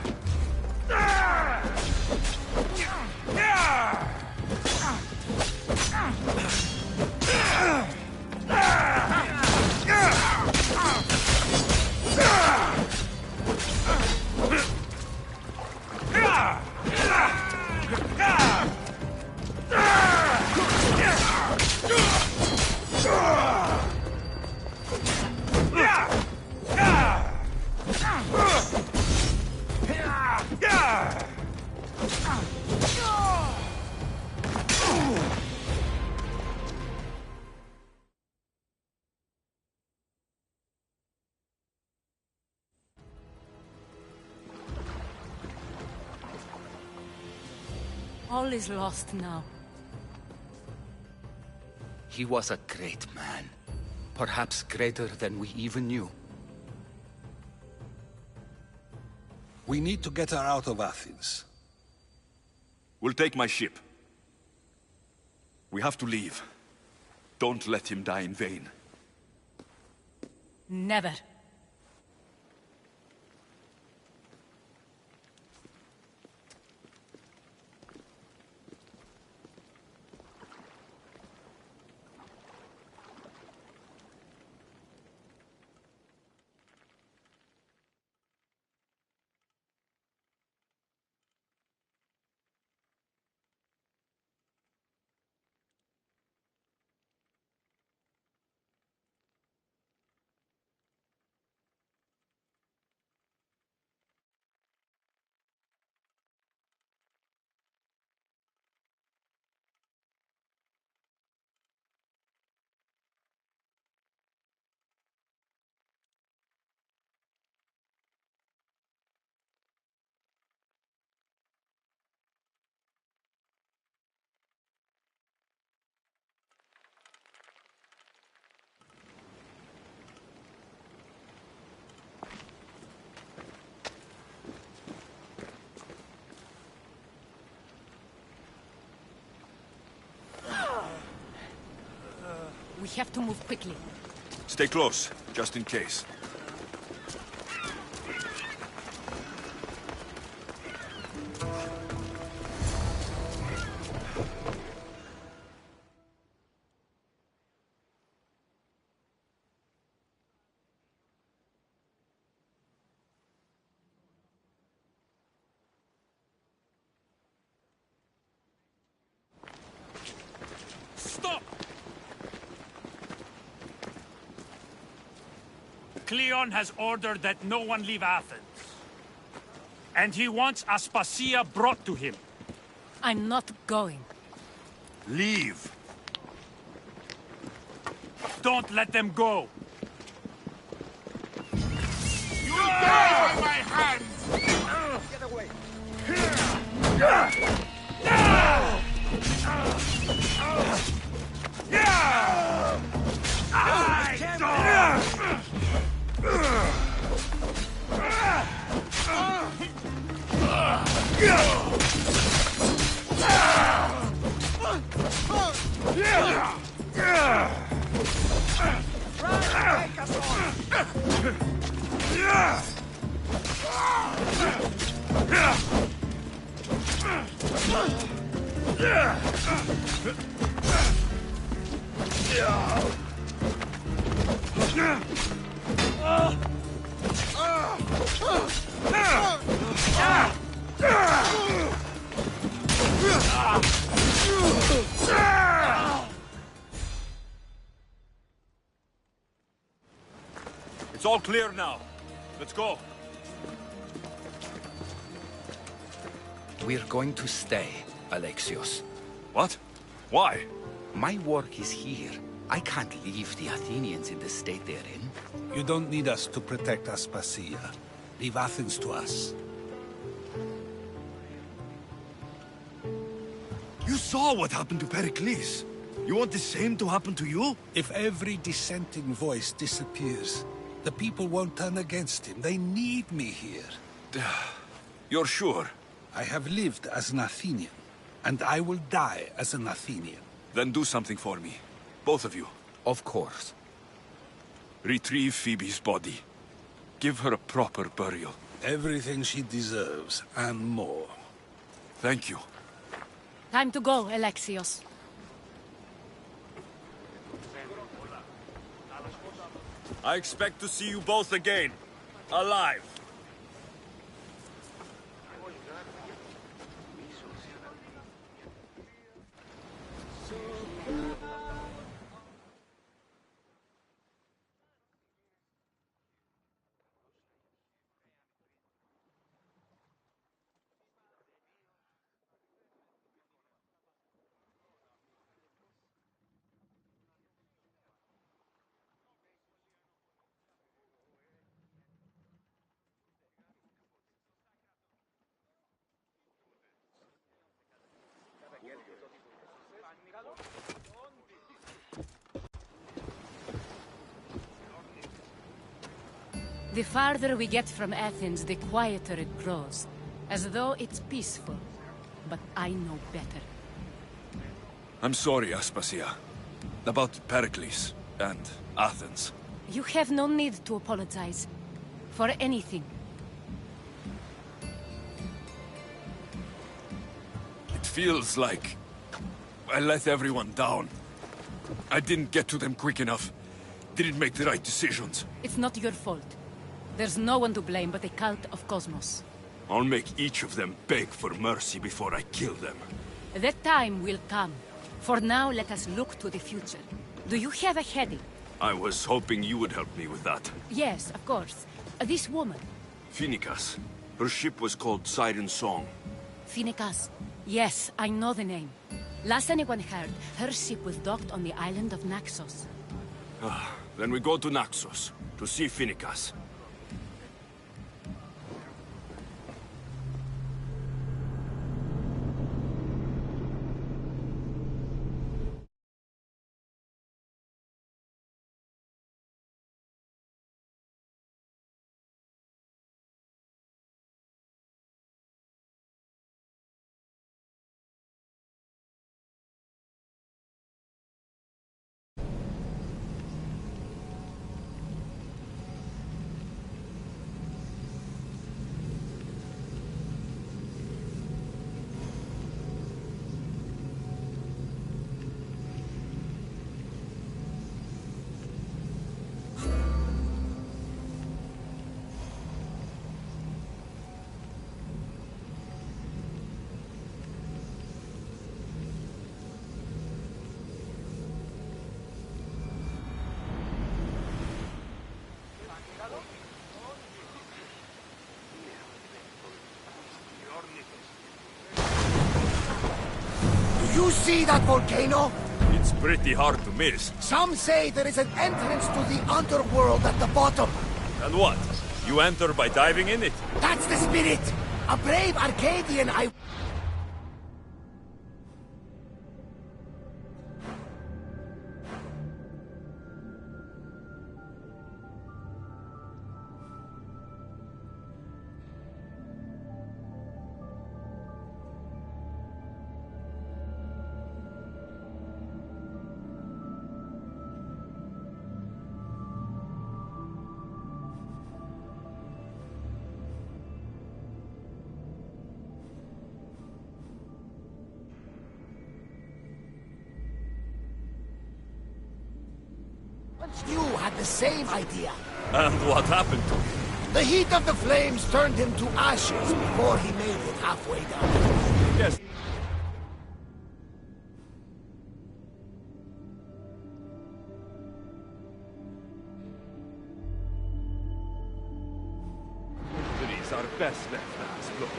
All is lost now. He was a great man. Perhaps greater than we even knew. We need to get her out of Athens. We'll take my ship. We have to leave. Don't let him die in vain. Never. We have to move quickly. Stay close, just in case. Stop! Cleon has ordered that no one leave Athens. And he wants Aspasia brought to him. I'm not going. Leave! Don't let them go! You die by my hands! Get away! It's all clear now. Let's go. We're going to stay, Alexios. What? Why? My work is here. I can't leave the Athenians in the state they're in. You don't need us to protect Aspasia. Leave Athens to us. You saw what happened to Pericles. You want the same to happen to you? If every dissenting voice disappears, the people won't turn against him. They need me here. You're sure? I have lived as an Athenian, and I will die as an Athenian. Then do something for me. Both of you. Of course. Retrieve Phoebe's body. Give her a proper burial. Everything she deserves, and more. Thank you. Time to go, Alexios. I expect to see you both again. Alive. The farther we get from Athens, the quieter it grows. As though it's peaceful. But I know better. I'm sorry, Aspasia. About Pericles and Athens. You have no need to apologize. For anything. It feels like I let everyone down. I didn't get to them quick enough. Didn't make the right decisions. It's not your fault. There's no one to blame but the cult of Cosmos. I'll make each of them beg for mercy before I kill them. That time will come. For now, let us look to the future. Do you have a heading? I was hoping you would help me with that. Yes, of course. This woman. Phoenicas. Her ship was called Siren Song. Phoenicas. Yes, I know the name. Last anyone heard, her ship was docked on the island of Naxos. Then we go to Naxos, to see Phoenicas. You see that volcano? It's pretty hard to miss. Some say there is an entrance to the underworld at the bottom. And what? You enter by diving in it? That's the spirit! A brave Arcadian I... You had the same idea. And what happened to him? The heat of the flames turned him to ashes before he made it halfway down. Yes. These are best left unexplored.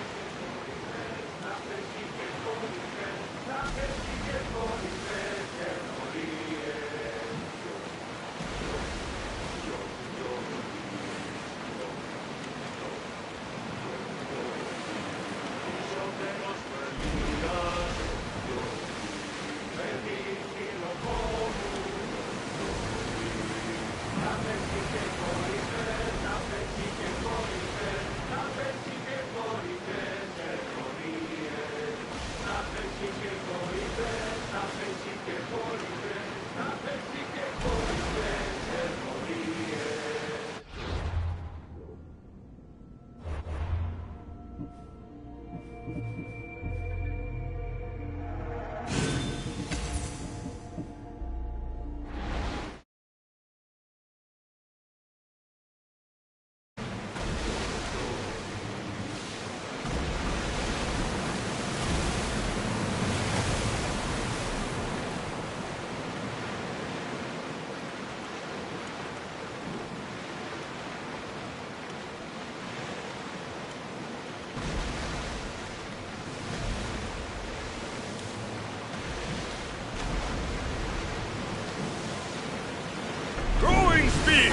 Speed!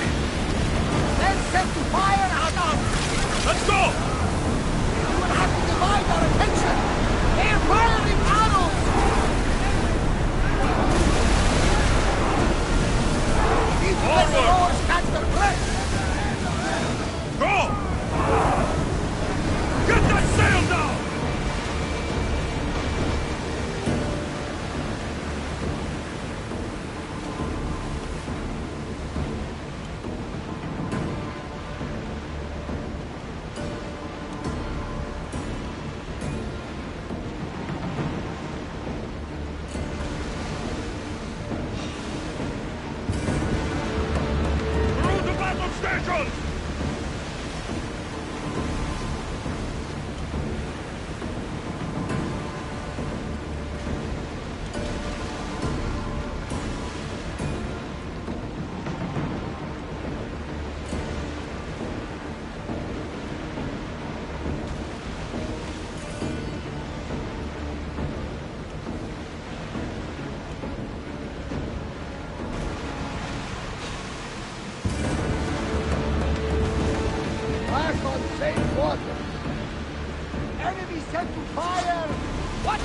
Then set to fire at us! Let's go! We will have to divide our attention! They're firing arrows! We need to let the oars catch their breath!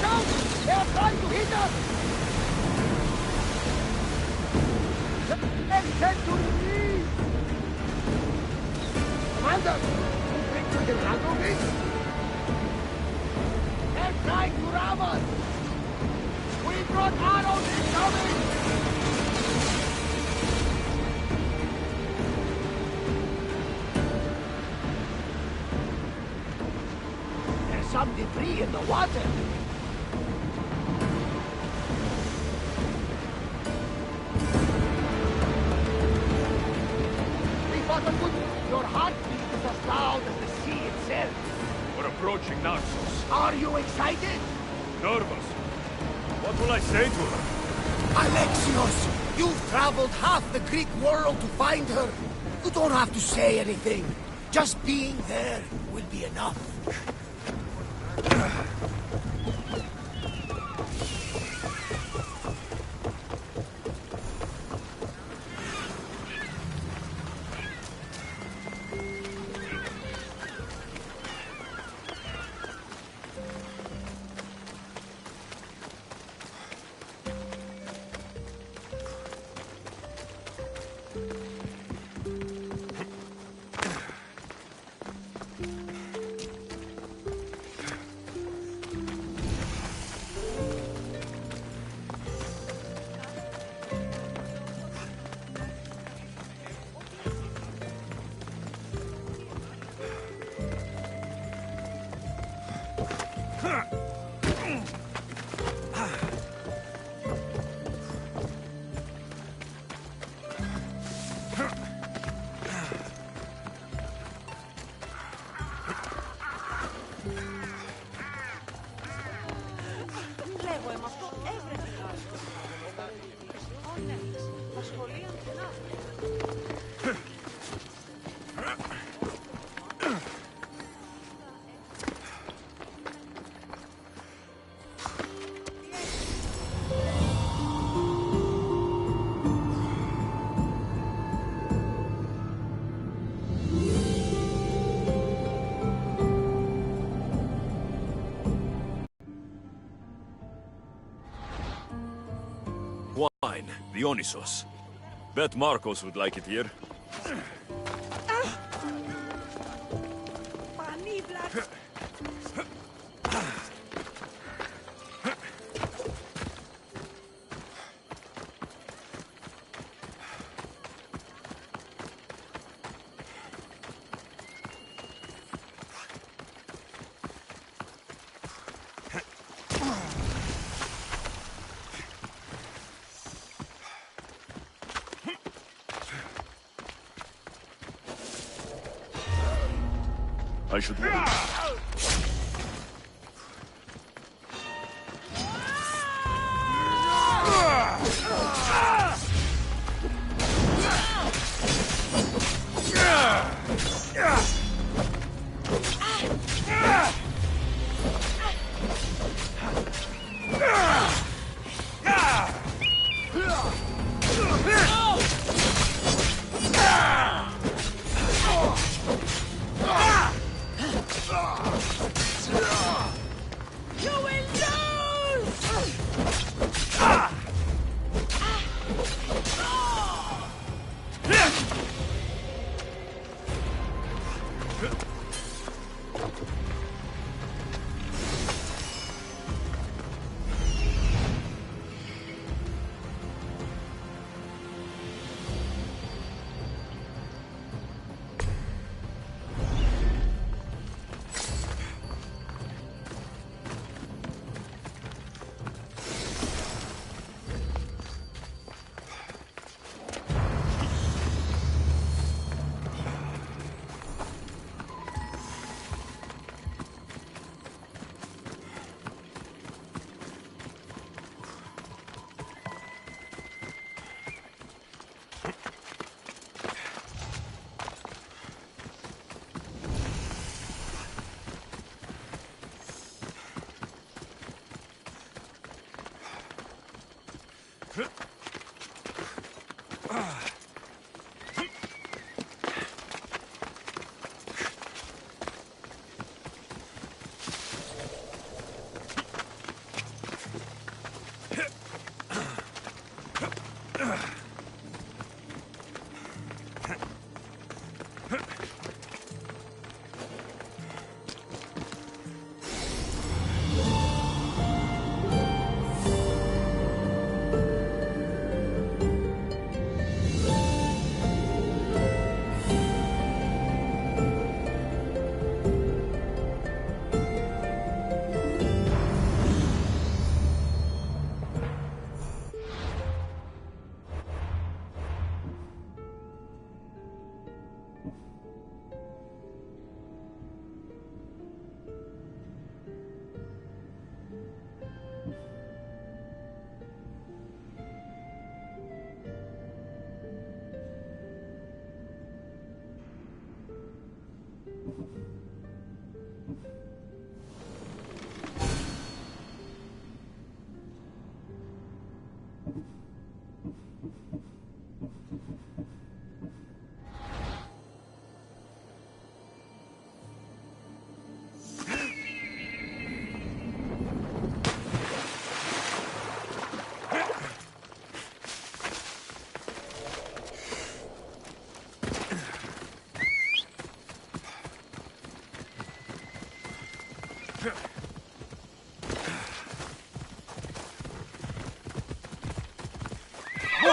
out! They are trying to hit us! And send to release! Commander, you think we can handle this? They're trying to ram us! We brought arrows incoming! There's some debris in the water! Your heartbeat is as loud as the sea itself. We're approaching Naxos. Are you excited? Nervous. What will I say to her? Alexios, you've traveled half the Greek world to find her. You don't have to say anything. Just being there will be enough. Wine, Dionysos. Bet Marcos would like it here. I should wait.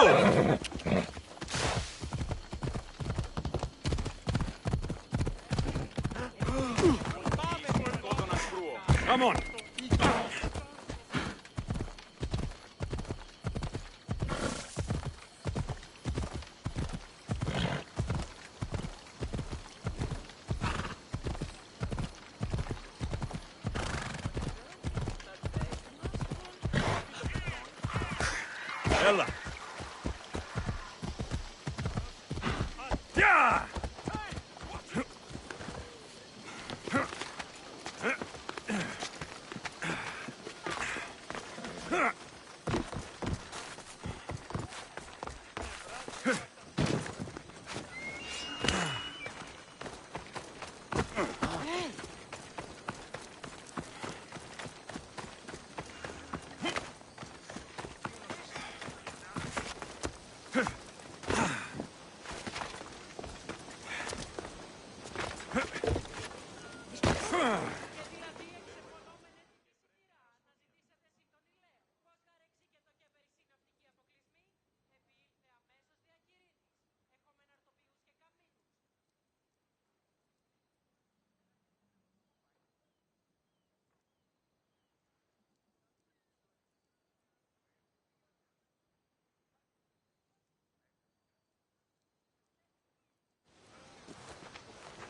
Move! Come on! Ella! Yeah!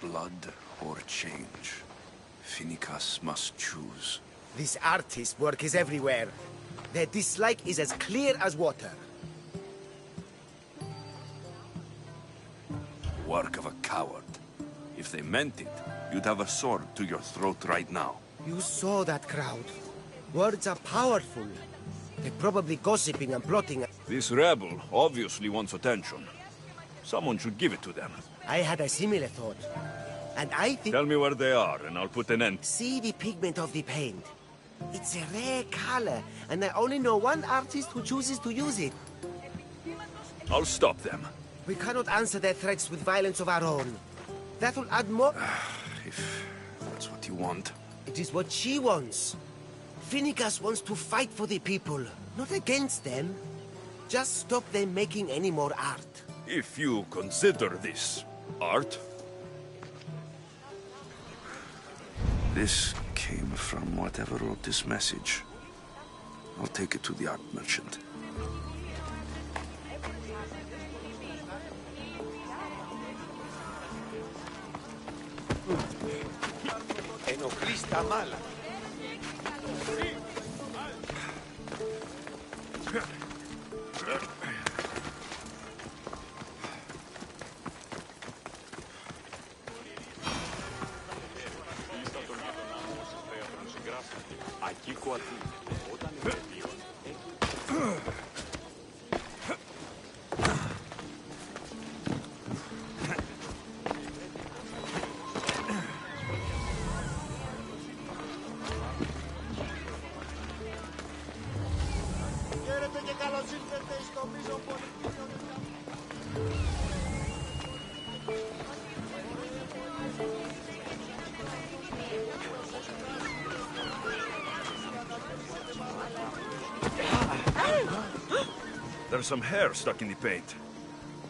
Blood or change. Finicus must choose. This artist's work is everywhere. Their dislike is as clear as water. Work of a coward. If they meant it, you'd have a sword to your throat right now. You saw that crowd. Words are powerful. They're probably gossiping and plotting. This rebel obviously wants attention. Someone should give it to them. I had a similar thought. And I think... Tell me where they are, and I'll put an end. See the pigment of the paint. It's a rare color, and I only know one artist who chooses to use it. I'll stop them. We cannot answer their threats with violence of our own. That will add more... If that's what you want. It is what she wants. Finicus wants to fight for the people, not against them. Just stop them making any more art. If you consider this art... This came from whatever wrote this message. I'll take it to the art merchant. Ενοχλείς τα μάλα. There's some hair stuck in the paint.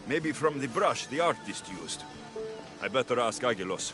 Maybe from the brush the artist used. I better ask Angelos.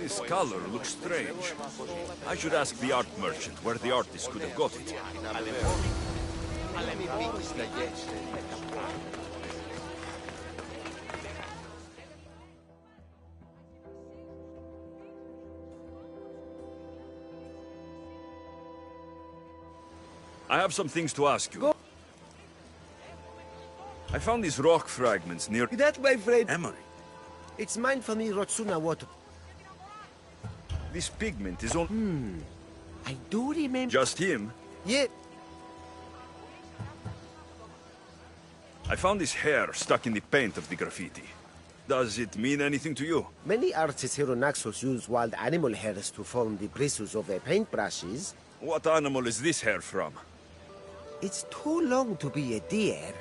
This color looks strange. I should ask the art merchant where the artist could have got it. I have some things to ask you. I found these rock fragments near... That, my friend... Emery. It's mine from the Rotsuna water. This pigment is on... I do remember... Just him? Yeah. I found his hair stuck in the paint of the graffiti. Does it mean anything to you? Many artists here on Naxos use wild animal hairs to form the bristles of their paintbrushes. What animal is this hair from? It's too long to be a deer.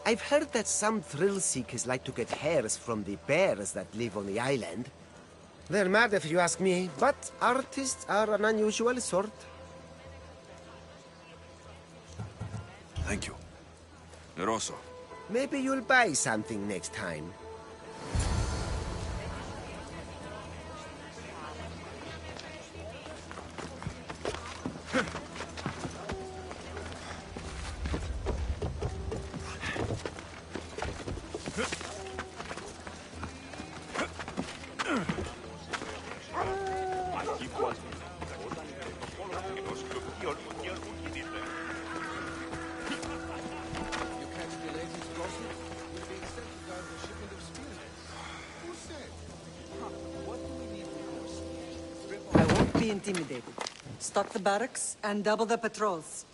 I've heard that some thrill seekers like to get hairs from the bears that live on the island. They're mad if you ask me, but artists are an unusual sort. Thank you. Rosso. Maybe you'll buy something next time. Be intimidated. Stock the barracks and double the patrols.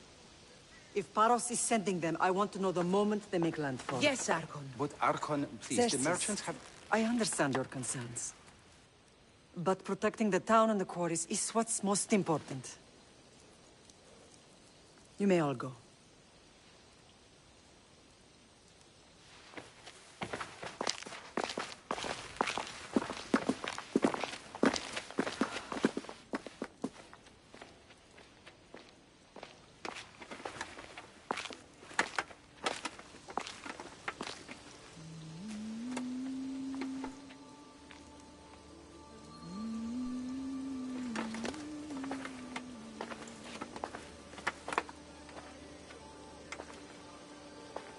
If Paros is sending them, I want to know the moment they make landfall. Yes, Archon. But Archon, please, Xerxes, the merchants have... I understand your concerns. But protecting the town and the quarries is what's most important. You may all go.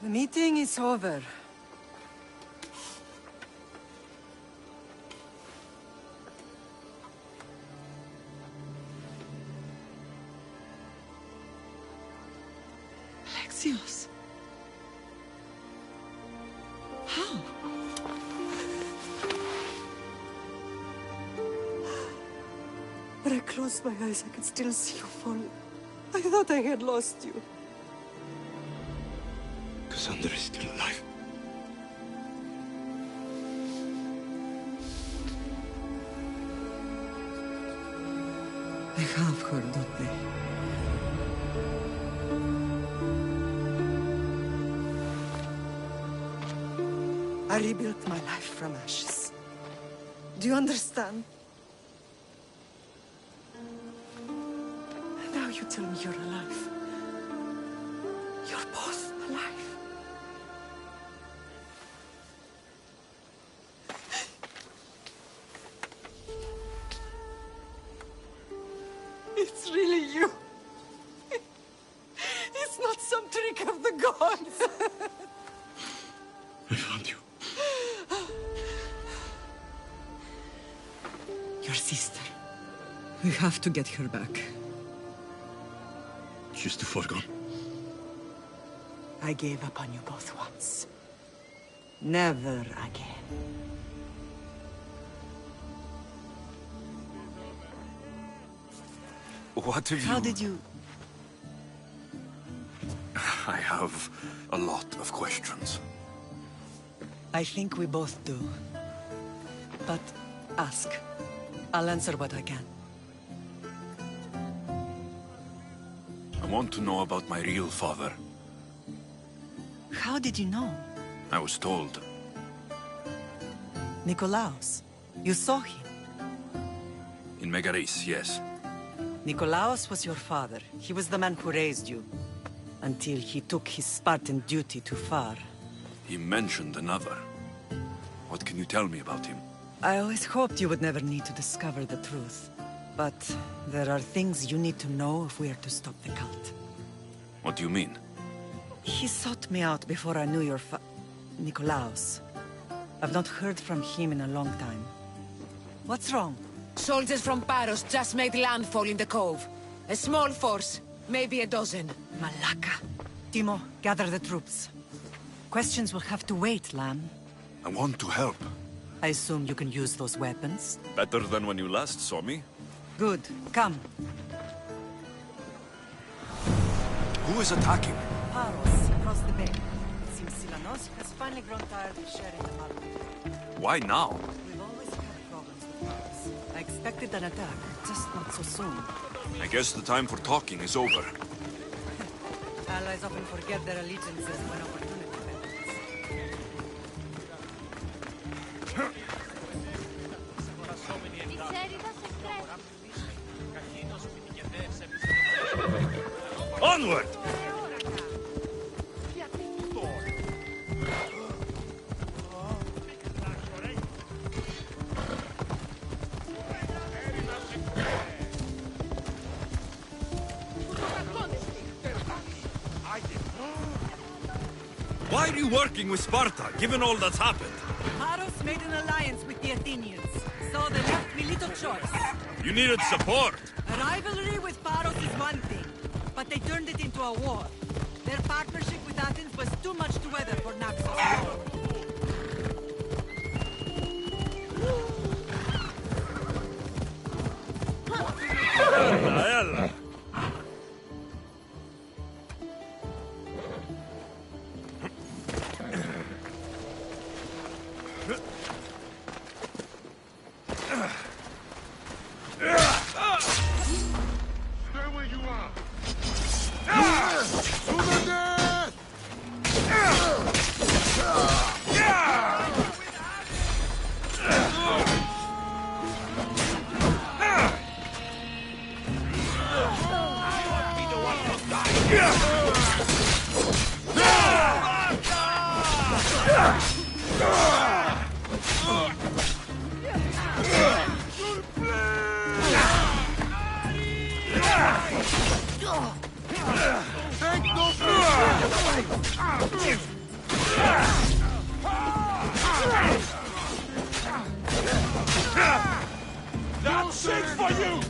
The meeting is over. Alexios. How? I closed my eyes, I could still see you fall. I thought I had lost you. Cassandra is still alive. They have her, don't they? I rebuilt my life from ashes. Do you understand? Now you tell me you're alive. You're both alive. It's really you. It's not some trick of the gods. I found you. Your sister. We have to get her back. She's too far gone. I gave up on you both once. Never again. What have you... How did you... I have a lot of questions. I think we both do. But ask. I'll answer what I can. I want to know about my real father. How did you know? I was told. Nikolaos. You saw him. In Megaris, yes. Nikolaos was your father. He was the man who raised you. Until he took his Spartan duty too far. He mentioned another. What can you tell me about him? I always hoped you would never need to discover the truth. But there are things you need to know if we are to stop the cult. What do you mean? He sought me out before I knew your Nikolaos. I've not heard from him in a long time. What's wrong? Soldiers from Paros just made landfall in the cove. A small force, maybe a dozen. Malaka. Timo, gather the troops. Questions will have to wait, Lamb. I want to help. I assume you can use those weapons? Better than when you last saw me. Good. Come. Who is attacking? Paros, across the bay. It seems Silanos has finally grown tired of sharing the market. Why now? We've always had problems with Paros. I expected an attack, just not so soon. I guess the time for talking is over. Allies often forget their allegiances when opportunity Onward! Why are you working with Sparta, given all that's happened? Paros made an alliance with the Athenians, so they left me little choice. You needed support. A rivalry with Paros is one thing, but they turned it into a war. Their partnership with Athens was too much to weather for Naxos alone. That's it for you!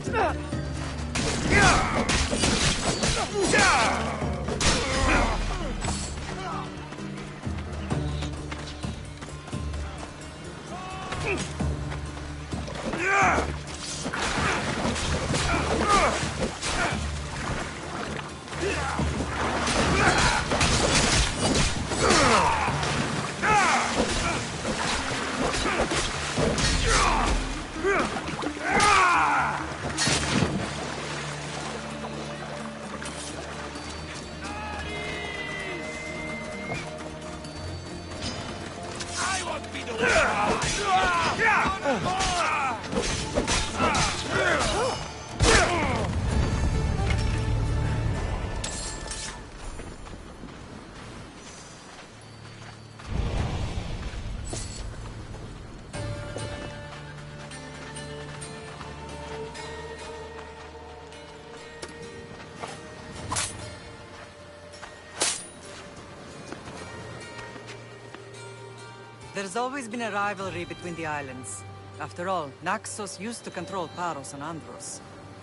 There's always been a rivalry between the islands. After all, Naxos used to control Paros and Andros.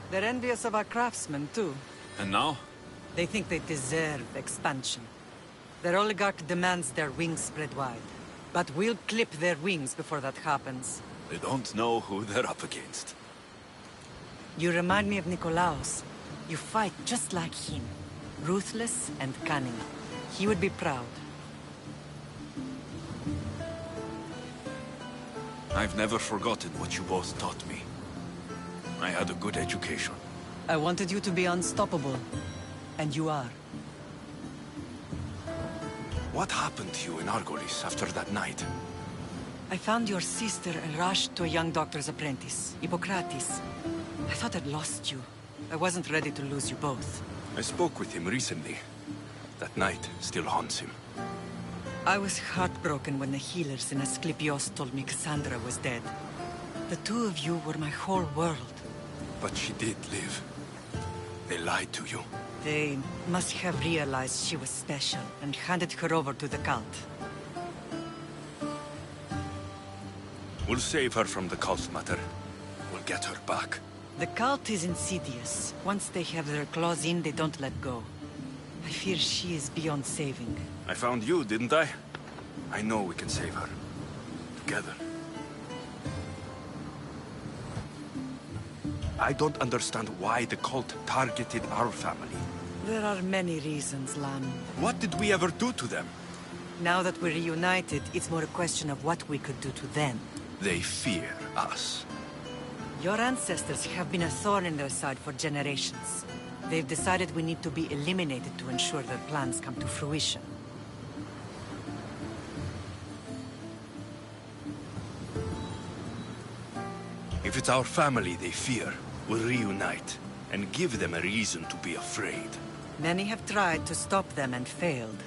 They're envious of our craftsmen, too. And now? They think they deserve expansion. Their oligarch demands their wings spread wide. But we'll clip their wings before that happens. They don't know who they're up against. You remind me of Nikolaos. You fight just like him. Ruthless and cunning. He would be proud. I've never forgotten what you both taught me. I had a good education. I wanted you to be unstoppable. And you are. What happened to you in Argolis after that night? I found your sister and rushed to a young doctor's apprentice, Hippocrates. I thought I'd lost you. I wasn't ready to lose you both. I spoke with him recently. That night still haunts him. I was heartbroken when the healers in Asclepios told me Cassandra was dead. The two of you were my whole world. But she did live. They lied to you. They must have realized she was special and handed her over to the cult. We'll save her from the cult matter. We'll get her back. The cult is insidious. Once they have their claws in, they don't let go. I fear she is beyond saving. I found you, didn't I? I know we can save her. Together. I don't understand why the cult targeted our family. There are many reasons, Lan. What did we ever do to them? Now that we're reunited, it's more a question of what we could do to them. They fear us. Your ancestors have been a thorn in their side for generations. They've decided we need to be eliminated to ensure their plans come to fruition. If it's our family they fear, we'll reunite and give them a reason to be afraid. Many have tried to stop them and failed.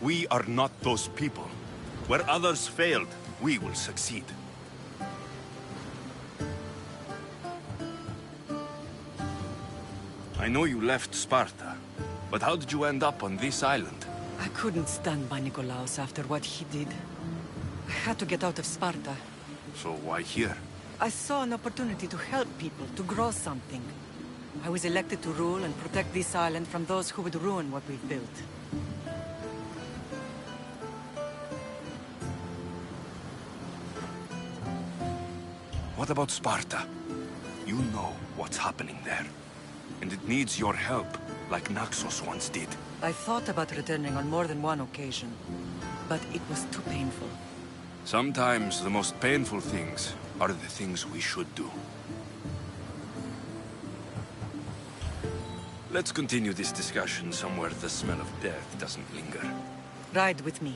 We are not those people. Where others failed, we will succeed. I know you left Sparta, but how did you end up on this island? I couldn't stand by Nikolaos after what he did. I had to get out of Sparta. So why here? I saw an opportunity to help people, to grow something. I was elected to rule and protect this island from those who would ruin what we've built. What about Sparta? You know what's happening there. And it needs your help, like Naxos once did. I thought about returning on more than one occasion, but it was too painful. Sometimes the most painful things are the things we should do. Let's continue this discussion somewhere the smell of death doesn't linger. Ride with me.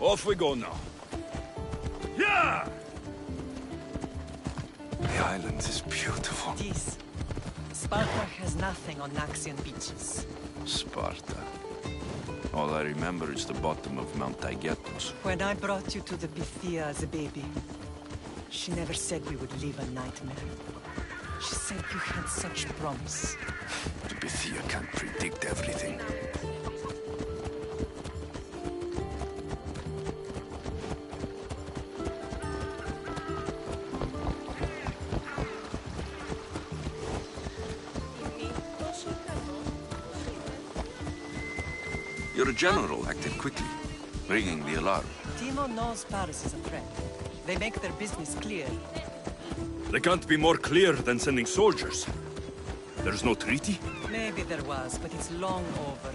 Off we go now. Yeah! The island is beautiful. It is. Sparta has nothing on Naxian beaches. Sparta. All I remember is the bottom of Mount Taygetos. When I brought you to the Pythia as a baby, she never said we would live a nightmare. She said you had such promise. The Pythia can't predict everything. Your general acted quickly, ringing the alarm. Timo knows Paris is a threat. They make their business clear. They can't be more clear than sending soldiers. There's no treaty? Maybe there was, but it's long over.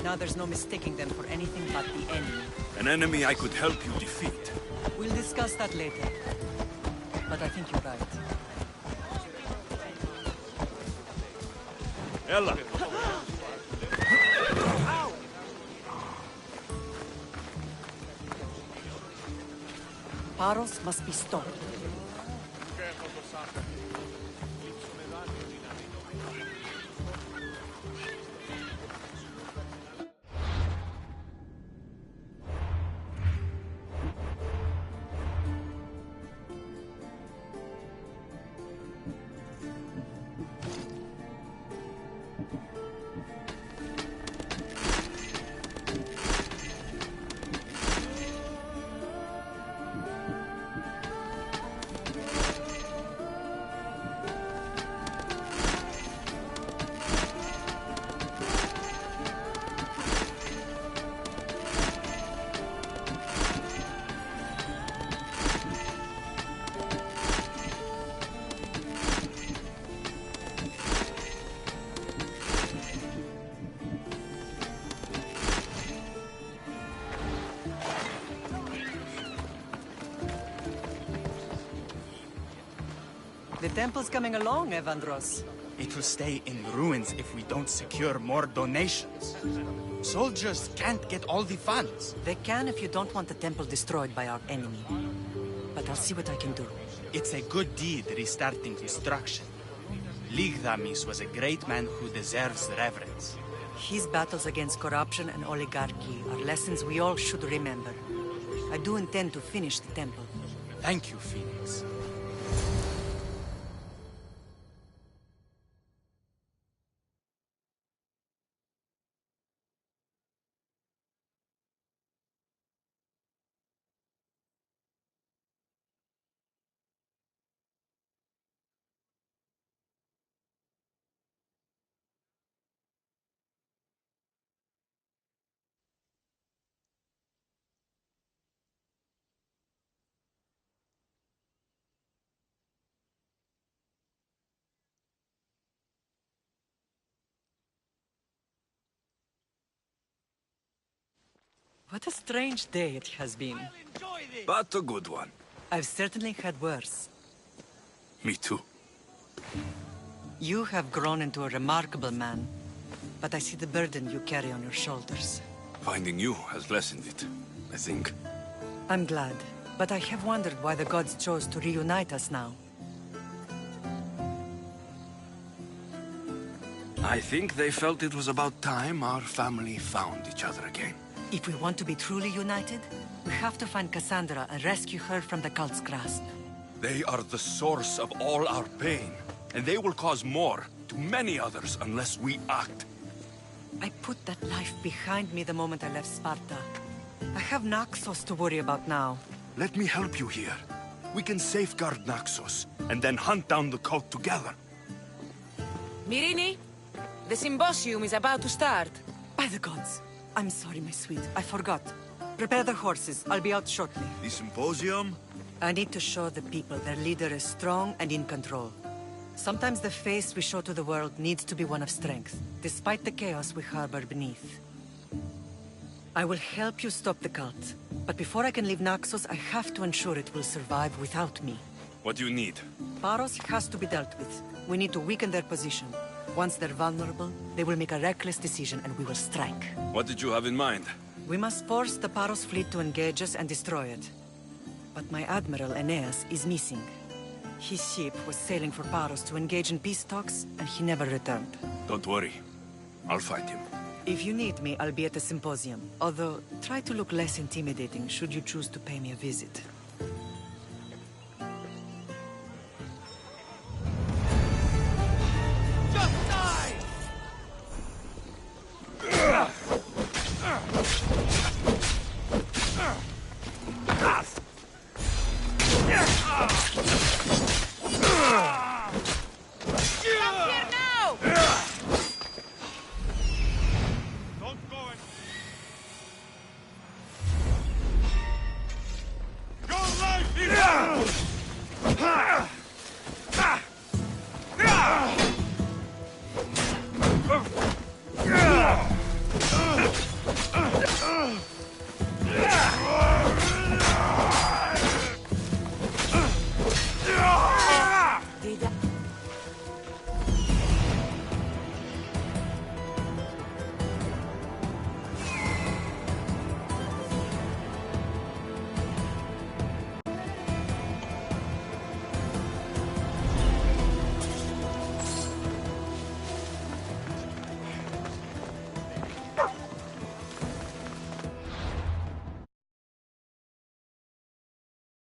Now there's no mistaking them for anything but the enemy. An enemy I could help you defeat. We'll discuss that later. But I think you're right. Ella! Paros must be stopped. The temple's coming along, Evandros. It will stay in ruins if we don't secure more donations. Soldiers can't get all the funds. They can if you don't want the temple destroyed by our enemy. But I'll see what I can do. It's a good deed restarting construction. Ligdamis was a great man who deserves reverence. His battles against corruption and oligarchy are lessons we all should remember. I do intend to finish the temple. Thank you, Phoenix. What a strange day it has been. But a good one. I've certainly had worse. Me too. You have grown into a remarkable man, but I see the burden you carry on your shoulders. Finding you has lessened it, I think. I'm glad, but I have wondered why the gods chose to reunite us now. I think they felt it was about time our family found each other again. If we want to be truly united, we have to find Cassandra and rescue her from the cult's grasp. They are the source of all our pain, and they will cause more to many others unless we act. I put that life behind me the moment I left Sparta. I have Naxos to worry about now. Let me help you here. We can safeguard Naxos, and then hunt down the cult together. Myrrine, the symposium is about to start. By the gods. I'm sorry, my sweet. I forgot. Prepare the horses. I'll be out shortly. The symposium? I need to show the people their leader is strong and in control. Sometimes the face we show to the world needs to be one of strength, despite the chaos we harbor beneath. I will help you stop the cult, but before I can leave Naxos, I have to ensure it will survive without me. What do you need? Paros has to be dealt with. We need to weaken their position. Once they're vulnerable, they will make a reckless decision and we will strike. What did you have in mind? We must force the Paros fleet to engage us and destroy it. But my admiral, Aeneas, is missing. His ship was sailing for Paros to engage in peace talks, and he never returned. Don't worry. I'll find him. If you need me, I'll be at the symposium. Although, try to look less intimidating should you choose to pay me a visit. Your life is...